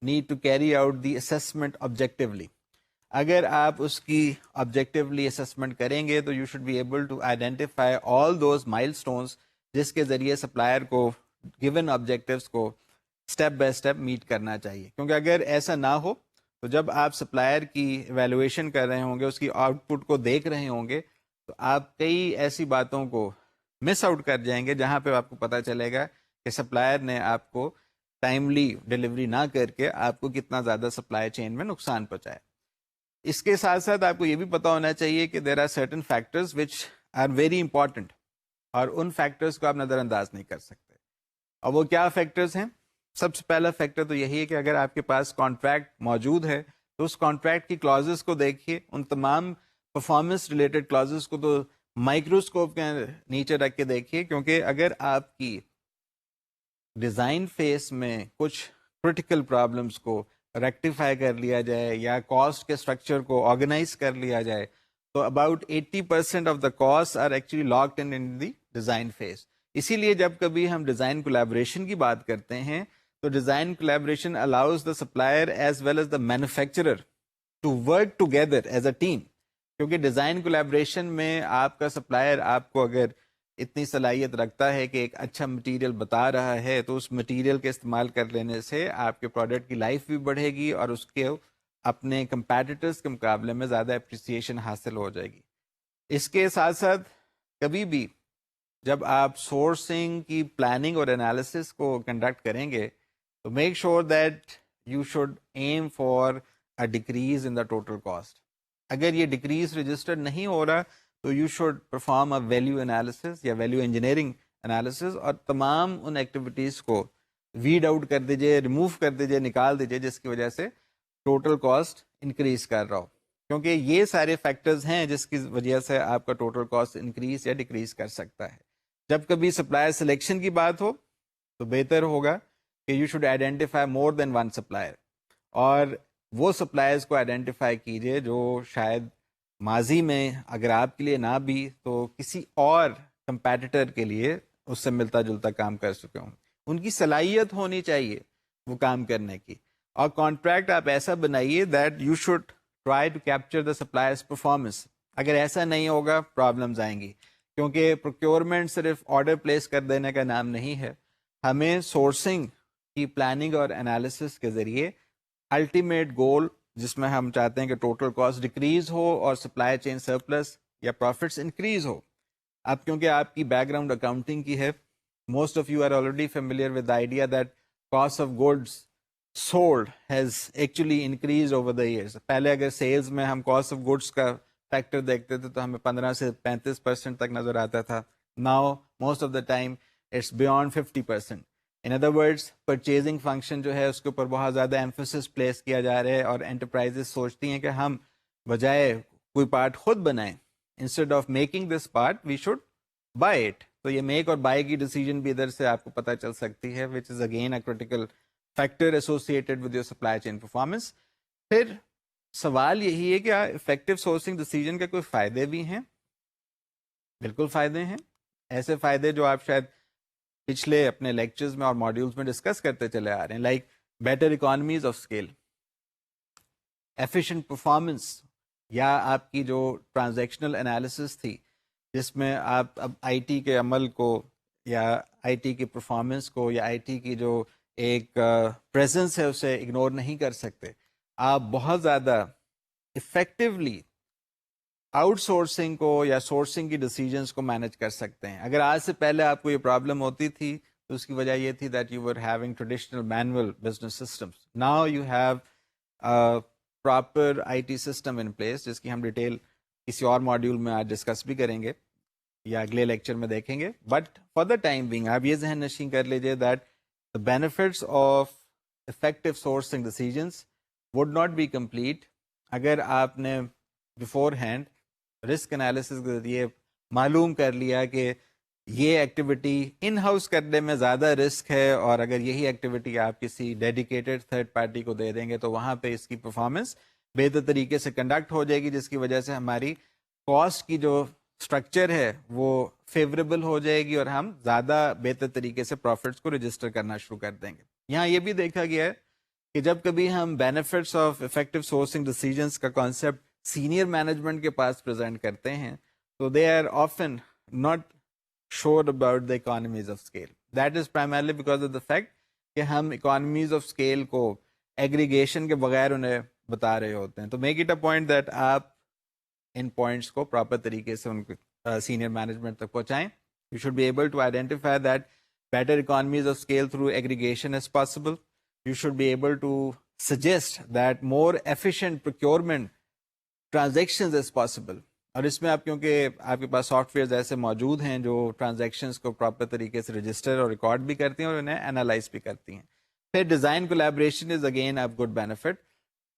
need to carry out the assessment objectively. اگر آپ اس کی آبجیکٹیولی اسسمنٹ کریں گے تو you should be able to identify all those milestones جس کے ذریعے supplier کو گیون آبجیکٹیوس کو اسٹیپ بائی اسٹیپ میٹ کرنا چاہیے. کیونکہ اگر ایسا نہ ہو تو جب آپ سپلائر کی ایویلویشن کر رہے ہوں گے, اس کی آؤٹ پٹ کو دیکھ رہے ہوں گے, تو آپ کئی ایسی باتوں کو مس آؤٹ کر جائیں گے جہاں پہ آپ کو پتہ چلے گا کہ سپلائر نے آپ کو ٹائملی ڈلیوری نہ کر کے آپ کو کتنا زیادہ سپلائی چین میں نقصان پہنچایا. اس کے ساتھ ساتھ آپ کو یہ بھی پتہ ہونا چاہیے کہ there are certain factors which are very important, اور ان فیکٹرز کو آپ نظر انداز نہیں کر سکتے. اور وہ کیا فیکٹرز ہیں؟ سب سے پہلا فیکٹر تو یہی ہے کہ اگر آپ کے پاس کانٹریکٹ موجود ہے تو اس کانٹریکٹ کی کلازز کو دیکھیے, ان تمام پرفارمنس ریلیٹڈ کلازز کو تو مائکروسکوپ کے نیچے رکھ کے دیکھیے, کیونکہ اگر آپ کی ڈیزائن فیس میں کچھ کرٹیکل پرابلمس کو ریکٹیفائی کر لیا جائے یا کاسٹ کے اسٹرکچر کو آرگنائز کر لیا جائے, تو about 80% of the cost are actually locked in the design phase. اسی لیے جب کبھی ہم ڈیزائن کولیبریشن کی بات کرتے ہیں تو design collaboration allows the supplier as well as the manufacturer to work together as a team. کیونکہ ڈیزائن کولیبریشن میں آپ کا سپلائر آپ کو اگر اتنی صلاحیت رکھتا ہے کہ ایک اچھا مٹیریل بتا رہا ہے, تو اس مٹیریل کے استعمال کر لینے سے آپ کے پروڈکٹ کی لائف بھی بڑھے گی اور اس کے اپنے کمپیٹیٹرز کے مقابلے میں زیادہ اپریسیشن حاصل ہو جائے گی. اس کے ساتھ ساتھ کبھی بھی جب آپ سورسنگ کی پلاننگ اور انالیسس کو کنڈکٹ کریں گے تو make sure that you should aim for a decrease in the total cost. اگر یہ ڈیکریز رجسٹر نہیں ہو رہا تو you should perform a value analysis یا ویلیو انجینئرنگ انالیسس, اور تمام ان ایکٹیویٹیز کو ویڈ آؤٹ کر دیجیے, ریموو کر دیجیے, نکال دیجیے جس کی وجہ سے ٹوٹل کاسٹ انکریز کر رہا ہو. کیونکہ یہ سارے فیکٹرز ہیں جس کی وجہ سے آپ کا ٹوٹل کاسٹ انکریز یا ڈیکریز کر سکتا ہے. جب کبھی سپلائر سلیکشن کی بات ہو تو بہتر ہوگا کہ you should identify more than one supplier, اور وہ سپلائرز کو آئیڈینٹیفائی کیجیے جو شاید ماضی میں اگر آپ کے لیے نہ بھی تو کسی اور کمپیٹیٹر کے لیے اس سے ملتا جلتا کام کر چکے ہوں. ان کی صلاحیت ہونی چاہیے وہ کام کرنے کی, اور کانٹریکٹ آپ ایسا بنائیے that you should try to capture the suppliers performance. اگر ایسا نہیں ہوگا پرابلمز آئیں گی, کیونکہ پروکیورمنٹ صرف آرڈر پلیس کر دینے کا نام نہیں ہے. ہمیں سورسنگ کی پلاننگ اور انالیسس کے ذریعے الٹیمیٹ گول جس میں ہم چاہتے ہیں کہ ٹوٹل کاسٹ ڈیکریز ہو اور سپلائی چین سرپلس یا پروفٹس انکریز ہو. اب کیونکہ آپ کی بیک گراؤنڈ اکاؤنٹنگ کی ہے, most of you are already familiar with idea that cost of goods sold has actually increase over the years. پہلے اگر سیلز میں ہم کاسٹ آف گڈس کا فیکٹر دیکھتے تھے تو ہمیں 15 سے 35% تک نظر آتا تھا. Now most of the time it's beyond 50%. In other words purchasing function جو ہے اس کے اوپر بہت زیادہ ایمفیسس پلیس کیا جا رہا ہے, اور انٹرپرائزز سوچتی ہیں کہ ہم بجائے کوئی پارٹ خود بنائیں, instead of making this part we should buy it. تو یہ میک اور بائی کی ڈیسیجن بھی ادھر سے آپ کو پتہ چل سکتی ہے, which is again a critical factor associated with your supply chain performance. پھر سوال یہی ہے کہ افیکٹو سورسنگ ڈیسیجن کے کوئی فائدے بھی ہیں؟ بالکل فائدے ہیں. ایسے فائدے جو آپ شاید پچھلے اپنے لیکچرز میں اور ماڈیولز میں ڈسکس کرتے چلے آ رہے ہیں, like better economies of scale, efficient performance, یا آپ کی جو ٹرانزیکشنل انالیسس تھی جس میں آپ اب آئی ٹی کے عمل کو یا آئی ٹی کی پرفارمنس کو یا آئی ٹی کی جو ایک پریزنس ہے اسے اگنور نہیں کر سکتے. آپ بہت زیادہ افیکٹولی آؤٹ سورسنگ کو یا سورسنگ کی ڈیسیجنس کو مینج کر سکتے ہیں. اگر آج سے پہلے آپ کو یہ پرابلم ہوتی تھی تو اس کی وجہ یہ تھی that you were having traditional manual business systems. Now you have proper I T system in place, جس کی ہم ڈیٹیل کسی اور ماڈیول میں آج ڈسکس بھی کریں گے. یا اگلے لیکچر میں دیکھیں گے. But for the time being آپ یہ ذہن نشین کر لیجیے that the benefits of effective sourcing decisions would not be complete اگر آپ نے بفور ہینڈ رسک انالیسس کے ذریعے معلوم کر لیا کہ یہ ایکٹیویٹی ان ہاؤس کرنے میں زیادہ رسک ہے، اور اگر یہی ایکٹیویٹی آپ کسی ڈیڈیکیٹڈ تھرڈ پارٹی کو دے دیں گے تو وہاں پہ اس کی پرفارمنس بہتر طریقے سے کنڈکٹ ہو جائے گی، جس کی وجہ سے ہماری کاسٹ کی جو اسٹرکچر ہے وہ فیوریبل ہو جائے گی اور ہم زیادہ بہتر طریقے سے پروفٹس کو رجسٹر کرنا شروع کر دیں گے. یہاں یہ بھی دیکھا گیا ہے کہ جب کبھی ہم benefits of effective sourcing decisions کا کانسیپٹ سینئر مینجمنٹ کے پاس پریزنٹ کرتے ہیں تو they are often not sure about the economies of scale. That is primarily because of the fact کہ ہم اکانومیز آف اسکیل کو ایگریگیشن کے بغیر انہیں بتا رہے ہوتے ہیں. تو make it a point that آپ ان پوائنٹس کو پراپر طریقے سے ان کو سینئر مینجمنٹ تک پہنچائیں. You should be able to identify that better economies of scale through aggregation as possible. You should be able to suggest that more efficient procurement transactions as possible. اور اس میں آپ کیونکہ آپ کے پاس سافٹ ویئرز ایسے موجود ہیں جو ٹرانزیکشنز کو پراپر طریقے سے رجسٹر اور ریکارڈ بھی کرتی ہیں اور انہیں انالائز بھی کرتی ہیں. پھر design collaboration is again of good benefit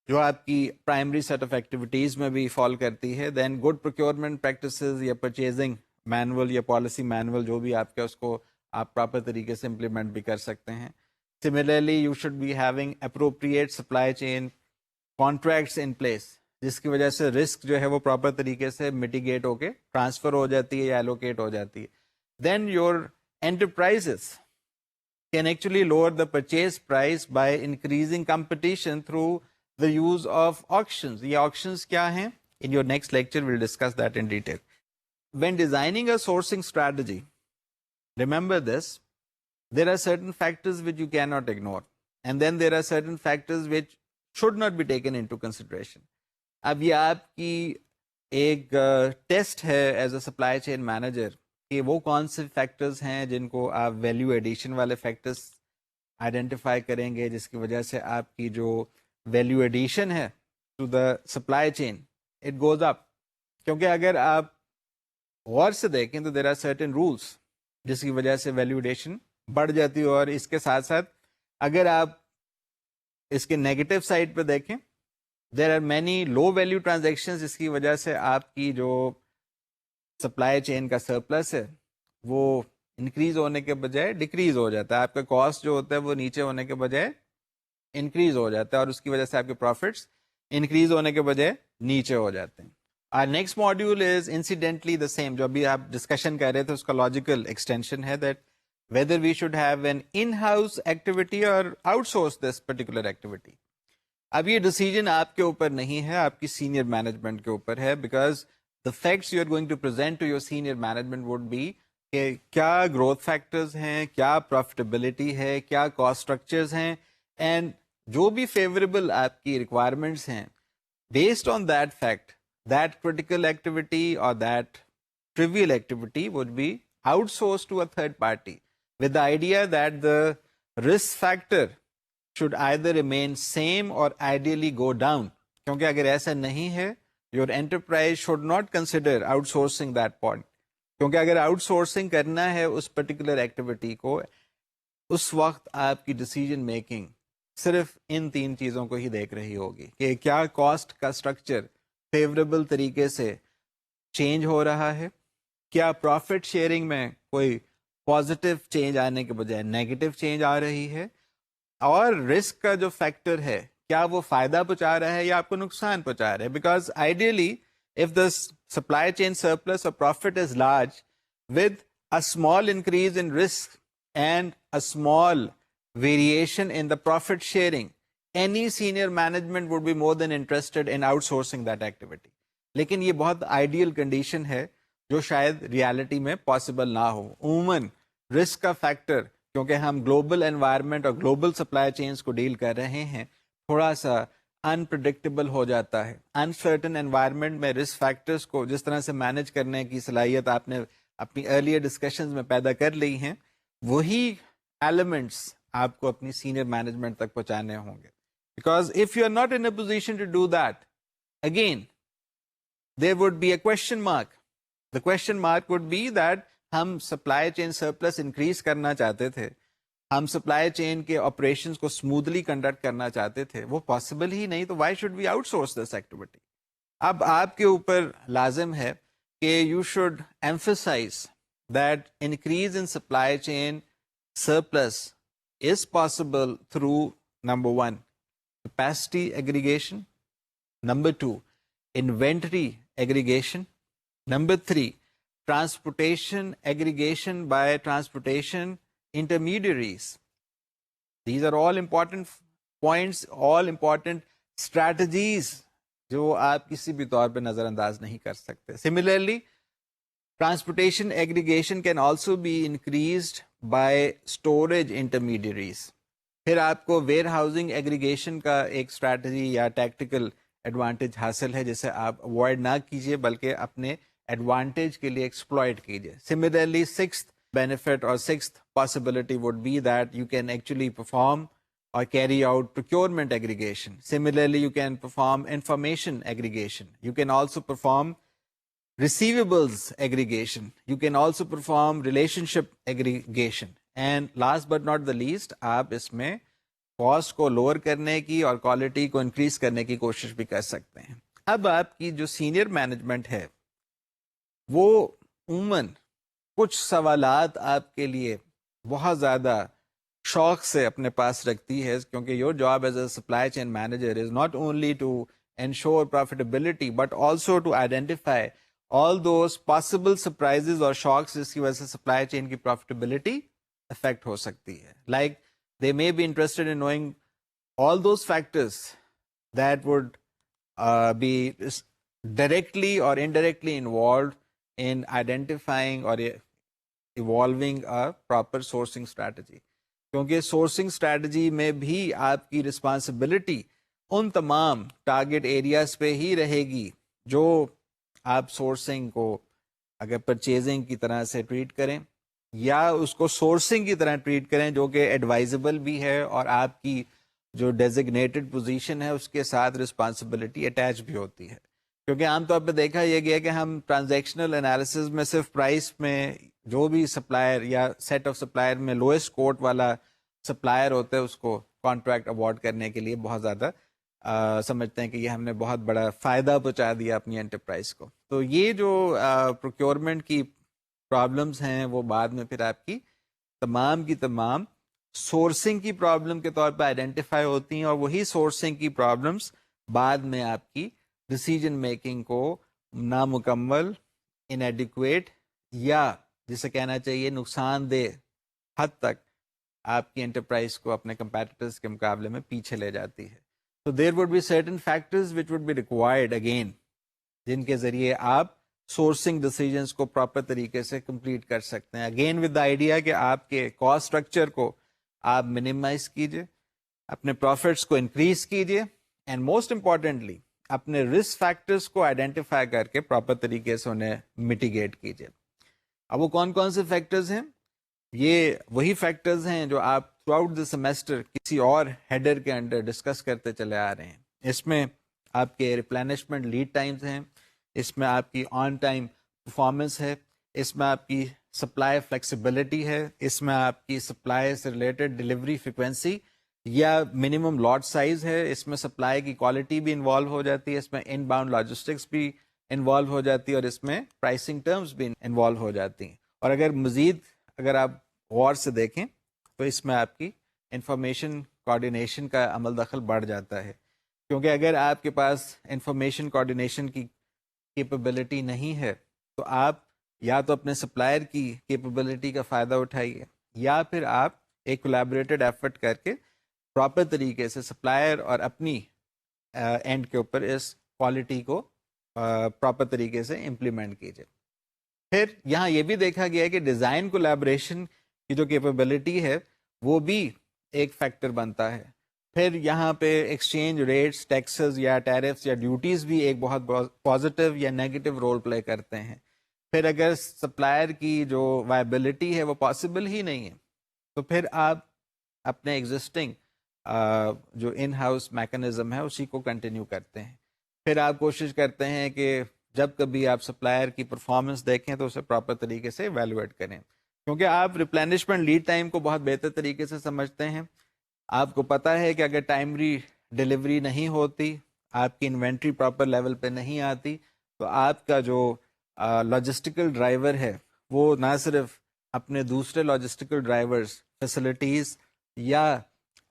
جو آپ کی پرائمری سیٹ آف ایکٹیویٹیز میں بھی فال کرتی ہے. دین گڈ پروکیورمنٹ پریکٹسز یا پرچیزنگ مینول یا پالیسی مینول جو بھی آپ کا اس کو آپ پراپر طریقے سے امپلیمنٹ بھی کر سکتے ہیں. Similarly you should be having appropriate supply chain contracts in place جس کی وجہ سے رسک جو ہے وہ پراپر طریقے سے میٹیگیٹ ہو کے ٹرانسفر ہو جاتی ہے یا ایلوکیٹ ہو جاتی ہے. Then your enterprises can actually lower the purchase price by increasing competition through the use of auctions. یہ auctions کیا ہیں؟ In your next lecture we'll discuss that in detail. When designing a sourcing strategy, remember this, there are certain factors which you cannot ignore and then there are certain factors which should not be taken into consideration. اب یہ آپ کی ایک test ہے as a supply chain manager کہ وہ کون سے فیکٹرز ہیں جن کو آپ ویلیو ایڈیشن والے فیکٹرز آئیڈینٹیفائی کریں گے جس کی وجہ سے آپ کی جو ویلیو ایڈیشن ہے to the supply chain it goes up. کیونکہ اگر آپ غور سے دیکھیں تو دیر آر سرٹن رولس جس کی وجہ سے ویلیو ایڈیشن بڑھ جاتی ہے. اور اس کے ساتھ ساتھ اگر آپ اس کے نیگیٹو سائڈ پہ دیکھیں there are many low value transaction جس کی وجہ سے آپ کی جو سپلائی چین کا سرپلس ہے وہ انکریز ہونے کے بجائے ڈیکریز ہو جاتا ہے. آپ کا کاسٹ جو ہوتا ہے وہ نیچے ہونے کے بجائے انکریز ہو جاتا ہے اور اس کی وجہ سے آپ کے پروفٹس انکریز ہونے کے بجائے نیچے ہو جاتے ہیں. اور next module is incidentally the same جو ابھی آپ ڈسکشن کر رہے تھے اس کا لاجیکل ایکسٹینشن ہے that whether we should have an in house activity or outsource this particular activity. اب یہ ڈیسیجن آپ کے اوپر نہیں ہے، آپ کی سینئر مینجمنٹ کے اوپر ہے because the facts you are going to present to your senior management would be کہ کیا گروتھ فیکٹرز ہیں، کیا پروفیٹیبلٹی ہے، کیا کاسٹ اسٹرکچرز ہیں، اینڈ جو بھی فیوریبل آپ کی ریکوائرمنٹس ہیں based on that fact that critical activity or that travel activity would be outsource to a third party with the idea that the risk factor should either remain same or ideally go down. کیونکہ اگر ایسا نہیں ہے your enterprise should not consider outsourcing that point. کیونکہ اگر out sourcing کرنا ہے اس particular activity کو اس وقت آپ کی ڈیسیجن میکنگ صرف ان تین چیزوں کو ہی دیکھ رہی ہوگی کہ کیا کاسٹ کا اسٹرکچر فیوریبل طریقے سے چینج ہو رہا ہے، کیا پروفٹ شیئرنگ میں کوئی پازیٹیو چینج آنے کے بجائے نیگیٹو چینج آ رہی ہے، اور رسک کا جو فیکٹر ہے کیا وہ فائدہ پہنچا رہا ہے یا آپ کو نقصان پہنچا رہا ہے. Because ideally if the supply chain surplus or profit is large with a small increase in risk and a small variation in the profit sharing, any senior management would be more than interested in outsourcing that activity. لیکن یہ بہت ideal condition ہے جو شاید reality میں possible نہ ہو. عموماً risk کا فیکٹر کیونکہ ہم گلوبل انوائرمنٹ اور گلوبل سپلائی چینز کو ڈیل کر رہے ہیں تھوڑا سا انپریڈکٹیبل ہو جاتا ہے. انسرٹن انوائرمنٹ میں رسک فیکٹرز کو جس طرح سے مینج کرنے کی صلاحیت آپ نے اپنی ارلیئر ڈسکشنز میں پیدا کر لی ہیں وہی ایلیمنٹس آپ کو اپنی سینئر مینجمنٹ تک پہنچانے ہوں گے. Because if you are not in a position to do that again there would be a question mark The question mark would be that ہم سپلائی چین سرپلس انکریز کرنا چاہتے تھے, ہم سپلائی چین کے آپریشنس کو smoothly conduct کرنا چاہتے تھے, وہ پاسبل ہی نہیں, تو why should we outsource this activity. اب آپ کے اوپر لازم ہے کہ you should emphasize that increase in supply chain surplus is possible through number 1 capacity aggregation, number 2 inventory aggregation, number 3 transportation aggregation by transportation intermediaries. These are all important points, all important strategies جو آپ کسی بھی طور پہ نظر انداز نہیں کر سکتے. Similarly, transportation aggregation can also be increased by storage intermediaries. پھر آپ کو ویئر ہاؤسنگ ایگریگیشن کا ایک اسٹریٹجی یا ٹیکٹیکل ایڈوانٹیج حاصل ہے جسے آپ اوائڈ نہ کیجیے بلکہ اپنے ایڈوانٹیج کے لیے ایکسپلوئٹ کیجیے. سملرلی سکستھ بینیفٹ اور sixth possibility would be that you can actually perform or carry out procurement aggregation. Similarly, you can perform information aggregation. You can also perform receivables aggregation. You can also perform relationship aggregation. And last but not the least, آپ اس میں cost کو lower کرنے کی اور quality کو increase کرنے کی کوشش بھی کر سکتے ہیں. اب آپ کی جو سینئر مینجمنٹ ہے وہ عموماً کچھ سوالات آپ کے لیے بہت زیادہ شوق سے اپنے پاس رکھتی ہے, کیونکہ your job as a supply chain manager is not only to ensure profitability but also to identify all those possible surprises اور شاکس جس کی وجہ سے سپلائی چین کی پروفیٹیبلٹی افیکٹ ہو سکتی ہے. Like they may be interested in knowing all those factors that would be directly or indirectly involved in identifying or evolving a proper sourcing strategy. کیونکہ سورسنگ اسٹریٹجی میں بھی آپ کی responsibility ان تمام ٹارگیٹ ایریاز پہ ہی رہے گی جو آپ سورسنگ کو اگر پرچیزنگ کی طرح سے ٹریٹ کریں یا اس کو سورسنگ کی طرح ٹریٹ کریں جو کہ ایڈوائزبل بھی ہے اور آپ کی جو ڈیزگنیٹڈ پوزیشن ہے اس کے ساتھ رسپانسبلٹی اٹیچ بھی ہوتی ہے. کیونکہ عام طور پہ دیکھا یہ گیا کہ ہم ٹرانزیکشنل انالیسز میں صرف پرائس میں جو بھی سپلائر یا سیٹ آف سپلائر میں لوئسٹ کوٹ والا سپلائر ہوتا ہے اس کو کانٹریکٹ اوارڈ کرنے کے لیے بہت زیادہ سمجھتے ہیں کہ یہ ہم نے بہت بڑا فائدہ پہنچا دیا اپنی انٹرپرائز کو. تو یہ جو پروکیورمنٹ کی پرابلمز ہیں وہ بعد میں پھر آپ کی تمام سورسنگ کی پرابلم کے طور پہ آئیڈینٹیفائی ہوتی ہیں اور وہی سورسنگ کی پرابلمز بعد میں آپ کی ڈیسیجن میکنگ کو نامکمل, انیڈیکویٹ یا جسے کہنا چاہیے نقصان دہ حد تک آپ کی انٹرپرائز کو اپنے کمپیٹیٹرز کے مقابلے میں پیچھے لے جاتی ہے. تو there would be certain factors which would be required again جن کے ذریعے آپ سورسنگ ڈیسیجنس کو پراپر طریقے سے کمپلیٹ کر سکتے ہیں. اگین ود دا آئیڈیا کہ آپ کے کاسٹ اسٹرکچر کو آپ منیمائز کیجیے, اپنے پروفٹس کو انکریز کیجیے اینڈ موسٹ امپورٹنٹلی اپنے رسک فیکٹرز کو آئیڈینٹیفائی کر کے پراپر طریقے سے انہیں میٹیگیٹ کیجیے. اب وہ کون کون سے فیکٹرز ہیں؟ یہ وہی فیکٹرز ہیں جو آپ تھرو آؤٹ دا سیمسٹر کسی اور ہیڈر کے انڈر ڈسکس کرتے چلے آ رہے ہیں. اس میں آپ کے ریپلینشمنٹ لیڈ ٹائمز ہیں, اس میں آپ کی آن ٹائم پرفارمنس ہے, اس میں آپ کی سپلائی فلیکسیبلٹی ہے, اس میں آپ کی سپلائی سے ریلیٹڈ ڈلیوری فریکوینسی یا منیمم لاٹ سائز ہے, اس میں سپلائی کی کوالٹی بھی انوالو ہو جاتی ہے, اس میں ان باؤنڈ لاجسٹکس بھی انوالو ہو جاتی ہے اور اس میں پرائسنگ ٹرمز بھی انوالو ہو جاتی ہیں. اور اگر آپ غور سے دیکھیں تو اس میں آپ کی انفارمیشن کوآرڈینیشن کا عمل دخل بڑھ جاتا ہے, کیونکہ اگر آپ کے پاس انفارمیشن کوآرڈینیشن کی کیپیبلٹی نہیں ہے تو آپ یا تو اپنے سپلائر کی کیپیبلٹی کا فائدہ اٹھائیے یا پھر آپ ایک کولیبریٹڈ ایفرٹ کر کے پراپر طریقے سے سپلائر اور اپنی اینڈ کے اوپر اس کوالٹی کو پراپر طریقے سے امپلیمنٹ کیجیے. پھر یہاں یہ بھی دیکھا گیا ہے کہ ڈیزائن کولیبریشن کی جو کیپیبلٹی ہے وہ بھی ایک فیکٹر بنتا ہے. پھر یہاں پہ ایکسچینج ریٹس, ٹیکسز یا ٹیرفز یا ڈیوٹیز بھی ایک بہت پازیٹیو یا نیگیٹو رول پلے کرتے ہیں. پھر اگر سپلائر کی جو وائبلٹی ہے وہ پاسبل ہی نہیں ہے تو پھر آپ اپنے ایگزسٹنگ جو ان ہاؤس میکانزم ہے اسی کو کنٹینیو کرتے ہیں. پھر آپ کوشش کرتے ہیں کہ جب کبھی آپ سپلائر کی پرفارمنس دیکھیں تو اسے پراپر طریقے سے ایویلویٹ کریں، کیونکہ آپ ریپلینشمنٹ لیڈ ٹائم کو بہت بہتر طریقے سے سمجھتے ہیں. آپ کو پتہ ہے کہ اگر ٹائملی ڈلیوری نہیں ہوتی، آپ کی انوینٹری پراپر لیول پہ نہیں آتی، تو آپ کا جو لاجسٹیکل ڈرائیور ہے وہ نہ صرف اپنے دوسرے لاجسٹیکل ڈرائیورز، فیسلٹیز یا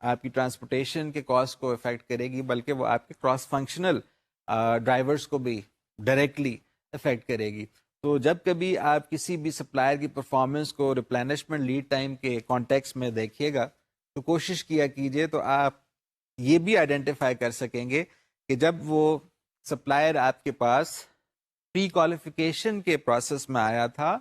آپ کی ٹرانسپورٹیشن کے کاسٹ کو افیکٹ کرے گی، بلکہ وہ آپ کے کراس فنکشنل ڈرائیورز کو بھی ڈائریکٹلی افیکٹ کرے گی. تو جب کبھی آپ کسی بھی سپلائر کی پرفارمنس کو ریپلینشمنٹ لیڈ ٹائم کے کانٹیکس میں دیکھیے گا تو کوشش کیا کیجئے تو آپ یہ بھی آئیڈینٹیفائی کر سکیں گے کہ جب وہ سپلائر آپ کے پاس پری کوالیفیکیشن کے پروسیس میں آیا تھا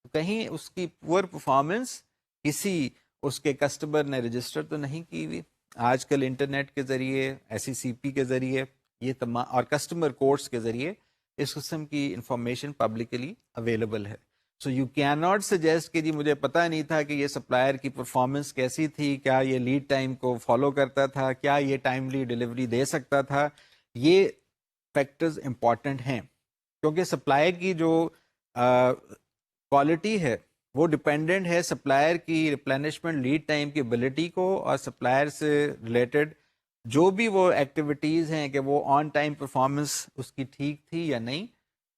تو کہیں اس کی پور پرفارمنس کسی اس کے کسٹمر نے رجسٹر تو نہیں کی ہوئی. آج کل انٹرنیٹ کے ذریعے، SECP کے ذریعے، یہ تمام اور کسٹمر کورٹس کے ذریعے اس قسم کی انفارمیشن پبلکلی اویلیبل ہے. So you can not suggest کہ جی مجھے پتہ نہیں تھا کہ یہ سپلائر کی پرفارمنس کیسی تھی، کیا یہ لیڈ ٹائم کو فالو کرتا تھا، کیا یہ ٹائملی ڈلیوری دے سکتا تھا. یہ فیکٹرز امپورٹنٹ ہیں کیونکہ سپلائر کی جو کوالٹی ہے وہ ڈپینڈنٹ ہے سپلائر کی ریپلینشمنٹ لیڈ ٹائم کی ابیلٹی کو، اور سپلائر سے ریلیٹڈ جو بھی وہ ایکٹیویٹیز ہیں کہ وہ آن ٹائم پرفارمنس اس کی ٹھیک تھی یا نہیں،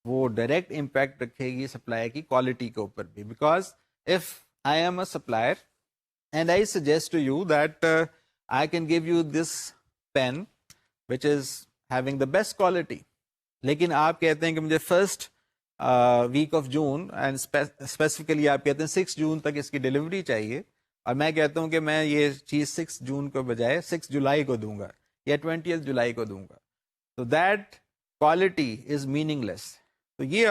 وہ ڈائریکٹ امپیکٹ رکھے گی سپلائر کی کوالٹی کے اوپر بھی. Because if I am a supplier and I suggest to you that I can give you this pen which is having the best quality, لیکن آپ کہتے ہیں کہ مجھے first week of June and specifically آپ کہتے ہیں 6 جون تک اس کی ڈلیوری چاہیے، اور میں کہتا ہوں کہ میں یہ چیز 6 جون کو بجائے 6 جولائی کو دوں گا یا 20 جولائی کو دوں گا، تو that quality is meaningless. تو یہ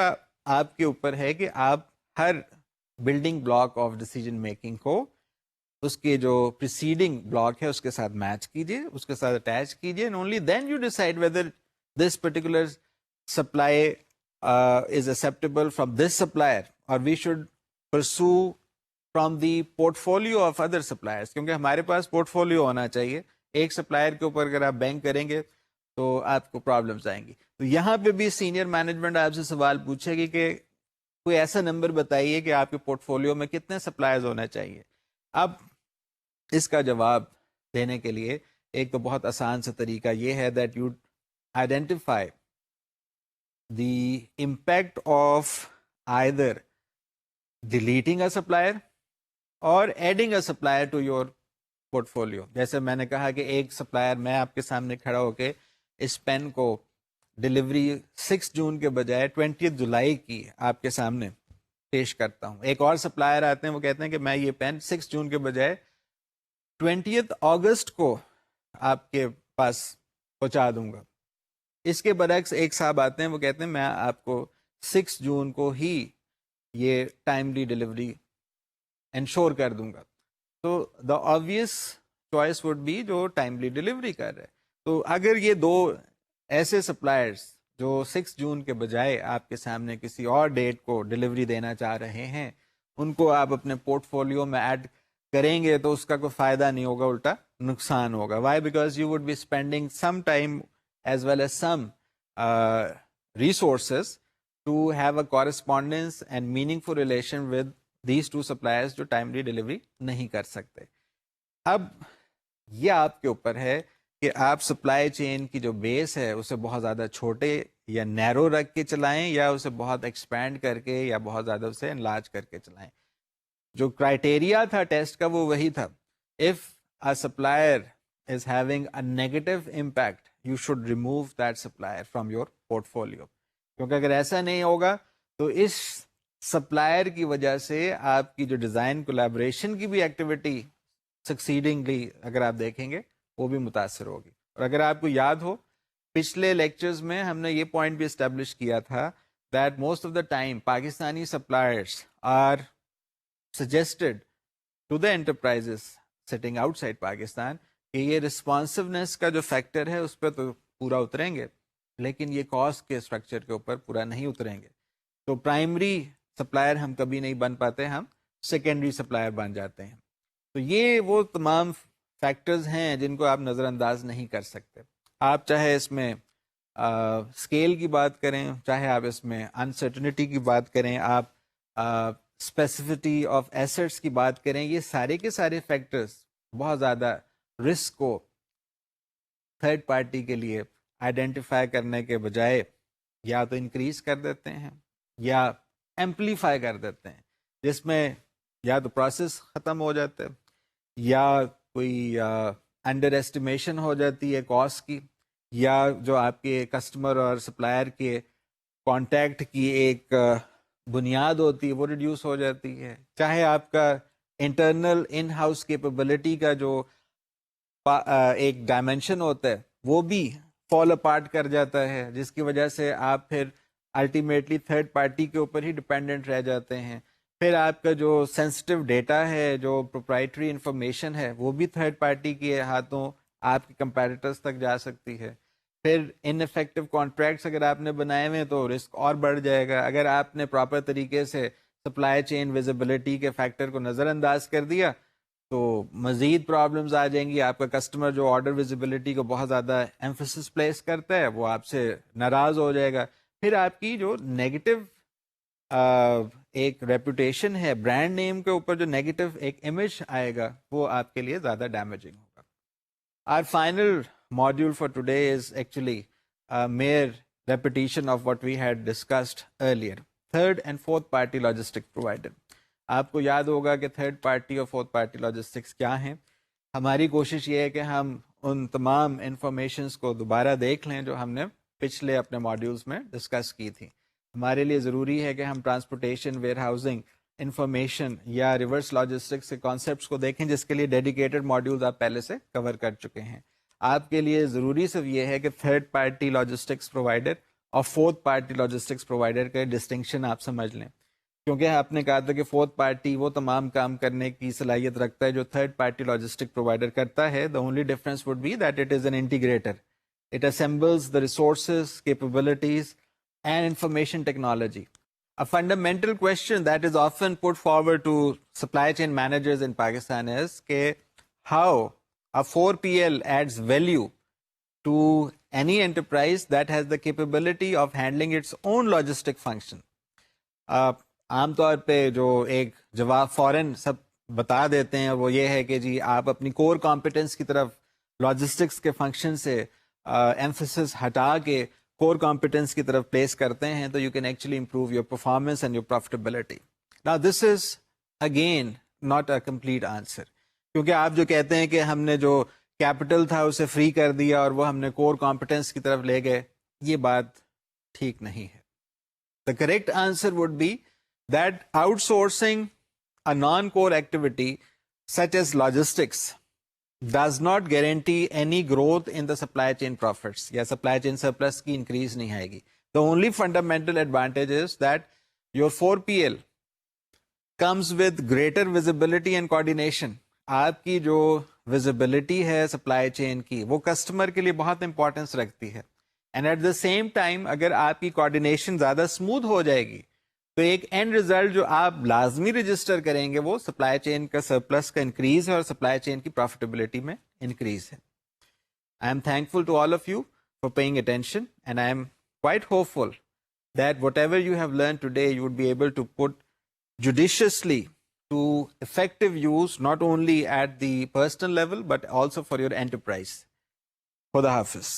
آپ کے اوپر ہے کہ آپ ہر building block of decision making کو اس کے جو پریسیڈنگ بلاک ہے اس کے ساتھ میچ کیجیے، اس کے ساتھ اٹیچ کیجیے، and only then you decide whether this particular supply is acceptable from this supplier or we should pursue from the portfolio of other suppliers. کیونکہ ہمارے پاس پورٹ فولیو ہونا چاہیے. ایک سپلائر کے اوپر اگر آپ بینک کریں گے تو آپ کو پرابلمس آئیں گی. تو یہاں پہ بھی سینئر مینجمنٹ آپ سے سوال پوچھے گی کہ کوئی ایسا نمبر بتائیے کہ آپ کے پورٹ فولیو میں کتنے سپلائرز ہونا چاہیے. اب اس کا جواب دینے کے لیے ایک تو بہت آسان سا طریقہ یہ ہے that you identify the impact of either deleting a supplier or adding a supplier to your portfolio. جیسے میں نے کہا کہ ایک سپلائر، میں آپ کے سامنے کھڑا ہو کے اس پین کو ڈلیوری 6 جون کے بجائے 20 جولائی کی آپ کے سامنے پیش کرتا ہوں. ایک اور سپلائر آتے ہیں، وہ کہتے ہیں کہ میں یہ پین 6 جون کے بجائے 20 اگست کو آپ کے پاس پہنچا دوں گا. اس کے برعکس ایک صاحب آتے ہیں، وہ کہتے ہیں میں آپ کو 6 جون کو ہی یہ ٹائملی ڈلیوری انشور کر دوں گا. تو دا آبویس چوائس وڈ بی جو ٹائملی ڈلیوری کر رہے. تو اگر یہ دو ایسے سپلائرز جو 6 جون کے بجائے آپ کے سامنے کسی اور ڈیٹ کو ڈلیوری دینا چاہ رہے ہیں، ان کو آپ اپنے پورٹ فولیو میں ایڈ کریں گے تو اس کا کوئی فائدہ نہیں ہوگا، الٹا نقصان ہوگا. Why? Because you would be spending some time as well as some resources to have a correspondence and meaningful relation with these two suppliers جو timely delivery نہیں کر سکتے. اب یہ آپ کے اوپر ہے کہ آپ سپلائی چین کی جو بیس ہے اسے بہت زیادہ چھوٹے یا نیرو رکھ کے چلائیں یا اسے بہت ایکسپینڈ کر کے یا بہت زیادہ اسے انلارج کر کے چلائیں. جو کرائٹیریا تھا ٹیسٹ کا وہ وہی تھا. if a supplier is having a negative impact you should remove that supplier from your portfolio. کیونکہ اگر ایسا نہیں ہوگا تو اس سپلائر کی وجہ سے آپ کی جو ڈیزائن کولیبریشن کی بھی ایکٹیویٹی سکسیڈنگلی اگر آپ دیکھیں گے وہ بھی متاثر ہوگی. اور اگر آپ کو یاد ہو پچھلے لیکچرز میں ہم نے یہ پوائنٹ بھی اسٹیبلش کیا تھا that most of the time Pakistani suppliers are suggested to the enterprises sitting outside Pakistan کہ یہ رسپانسونیس کا جو فیکٹر ہے اس پہ تو پورا اتریں گے لیکن یہ کاسٹ کے اسٹرکچر کے اوپر پورا نہیں اتریں گے. تو پرائمری سپلائر ہم کبھی نہیں بن پاتے، ہم سیکنڈری سپلائر بن جاتے ہیں. تو یہ وہ تمام فیکٹرز ہیں جن کو آپ نظر انداز نہیں کر سکتے. آپ چاہے اس میں اسکیل کی بات کریں، چاہے آپ اس میں انسرٹنٹی کی بات کریں، آپ اسپیسیفٹی آف ایسٹس کی بات کریں، یہ سارے کے سارے فیکٹرز بہت زیادہ رسک کو تھرڈ پارٹی کے لیے آئیڈینٹیفائی کرنے کے بجائے یا تو انکریز کر دیتے ہیں یا ایمپلیفائی کر دیتے ہیں، جس میں یا تو پروسیس ختم ہو جاتا ہے یا کوئی انڈر ایسٹیمیشن ہو جاتی ہے کاسٹ کی، یا جو آپ کے کسٹمر اور سپلائر کے کانٹیکٹ کی ایک بنیاد ہوتی ہے وہ ریڈیوس ہو جاتی ہے، چاہے آپ کا انٹرنل ان ہاؤس کیپیبلٹی کا جو ایک ڈائمینشن ہوتا ہے وہ بھی فال اپارٹ کر جاتا ہے، جس کی وجہ سے آپ پھر الٹیمیٹلی تھرڈ پارٹی کے اوپر ہی ڈپینڈنٹ رہ جاتے ہیں، پھر آپ کا جو سینسٹیو ڈیٹا ہے، جو پروپرائٹری انفارمیشن ہے، وہ بھی تھرڈ پارٹی کے ہاتھوں آپ کے کمپیٹیٹرز تک جا سکتی ہے، پھر ان افیکٹو کانٹریکٹس اگر آپ نے بنائے ہوئے تو رسک اور بڑھ جائے گا، اگر آپ نے پراپر طریقے سے سپلائی چین ویزیبلٹی کے فیکٹر کو نظر انداز کر دیا تو مزید پرابلمز آ جائیں گی، آپ کا کسٹمر جو آرڈر ویزیبلٹی کو بہت زیادہ ایمفیسس پلیس کرتا ہے وہ آپ سے ناراض ہو جائے گا، پھر آپ کی جو نیگیٹو ایک ریپوٹیشن ہے، برانڈ نیم کے اوپر جو نیگیٹو ایک امیج آئے گا وہ آپ کے لیے زیادہ ڈیمیجنگ ہوگا۔ Our final module for today is actually a mere repetition of what we had discussed earlier. Third and fourth party logistic provider. آپ کو یاد ہوگا کہ تھرڈ پارٹی اور فورتھ پارٹی لاجسٹکس کیا ہیں۔ ہماری کوشش یہ ہے کہ ہم ان تمام انفارمیشنس کو دوبارہ دیکھ لیں جو ہم نے پچھلے اپنے ماڈیولز میں ڈسکس کی تھی۔ ہمارے لیے ضروری ہے کہ ہم ٹرانسپورٹیشن، ویئر ہاؤسنگ، انفارمیشن یا ریورس لاجسٹکس کے کانسیپٹس کو دیکھیں، جس کے لیے ڈیڈیکیٹڈ ماڈیولز آپ پہلے سے کور کر چکے ہیں۔ آپ کے لیے ضروری صرف یہ ہے کہ تھرڈ پارٹی لاجسٹکس پرووائڈر اور فورتھ پارٹی لاجسٹکس پرووائڈر کا ڈسٹنکشن آپ سمجھ لیں، کیونکہ آپ نے کہا تھا کہ فورتھ پارٹی وہ تمام کام کرنے کی صلاحیت رکھتا ہے جو تھرڈ پارٹی لاجسٹک پرووائڈر کرتا ہے۔ The only difference would be that it is an integrator. It assembles the resources, capabilities and information technology. A fundamental question that is often put forward to supply chain managers in Pakistan is how a 4PL adds value to any enterprise that has the capability of handling its own logistic function. عام طور پہ جو ایک جواب فوراً سب بتا دیتے ہیں وہ یہ ہے کہ جی آپ اپنی کور کمپیٹنس کی طرف لاجسٹکس کے فنکشن سے ایمفیسس ہٹا کے کور کمپیٹنس کی طرف پلیس کرتے ہیں تو you can actually improve your performance and your profitability. Now this is again not a complete answer, کیونکہ آپ جو کہتے ہیں کہ ہم نے جو کیپٹل تھا اسے فری کر دیا اور وہ ہم نے کور کمپیٹنس کی طرف لے گئے، یہ بات ٹھیک نہیں ہے۔ The correct answer would be that outsourcing a non-core activity such as logistics does not guarantee any growth in the supply chain profits یا supply chain surplus کی increase نہیں آئے گی۔ The only fundamental advantage is that your 4PL comes with greater visibility and coordination. آپ کی جو visibility ہے supply chain کی وہ customer کے لیے بہت importance رکھتی ہے، and at the same time اگر آپ کی coordination زیادہ smooth ہو جائے گی تو ایک اینڈ ریزلٹ جو آپ لازمی رجسٹر کریں گے وہ سپلائی چین کا سرپلس کا انکریز ہے اور سپلائی چین کی پروفیٹیبلٹی میں انکریز ہے۔ I am thankful to all of you for paying attention and I am quite hopeful that whatever you have learn today you would be able to put judiciously to effective use not only at the personal level but also for your enterprise۔ خدا حافظ۔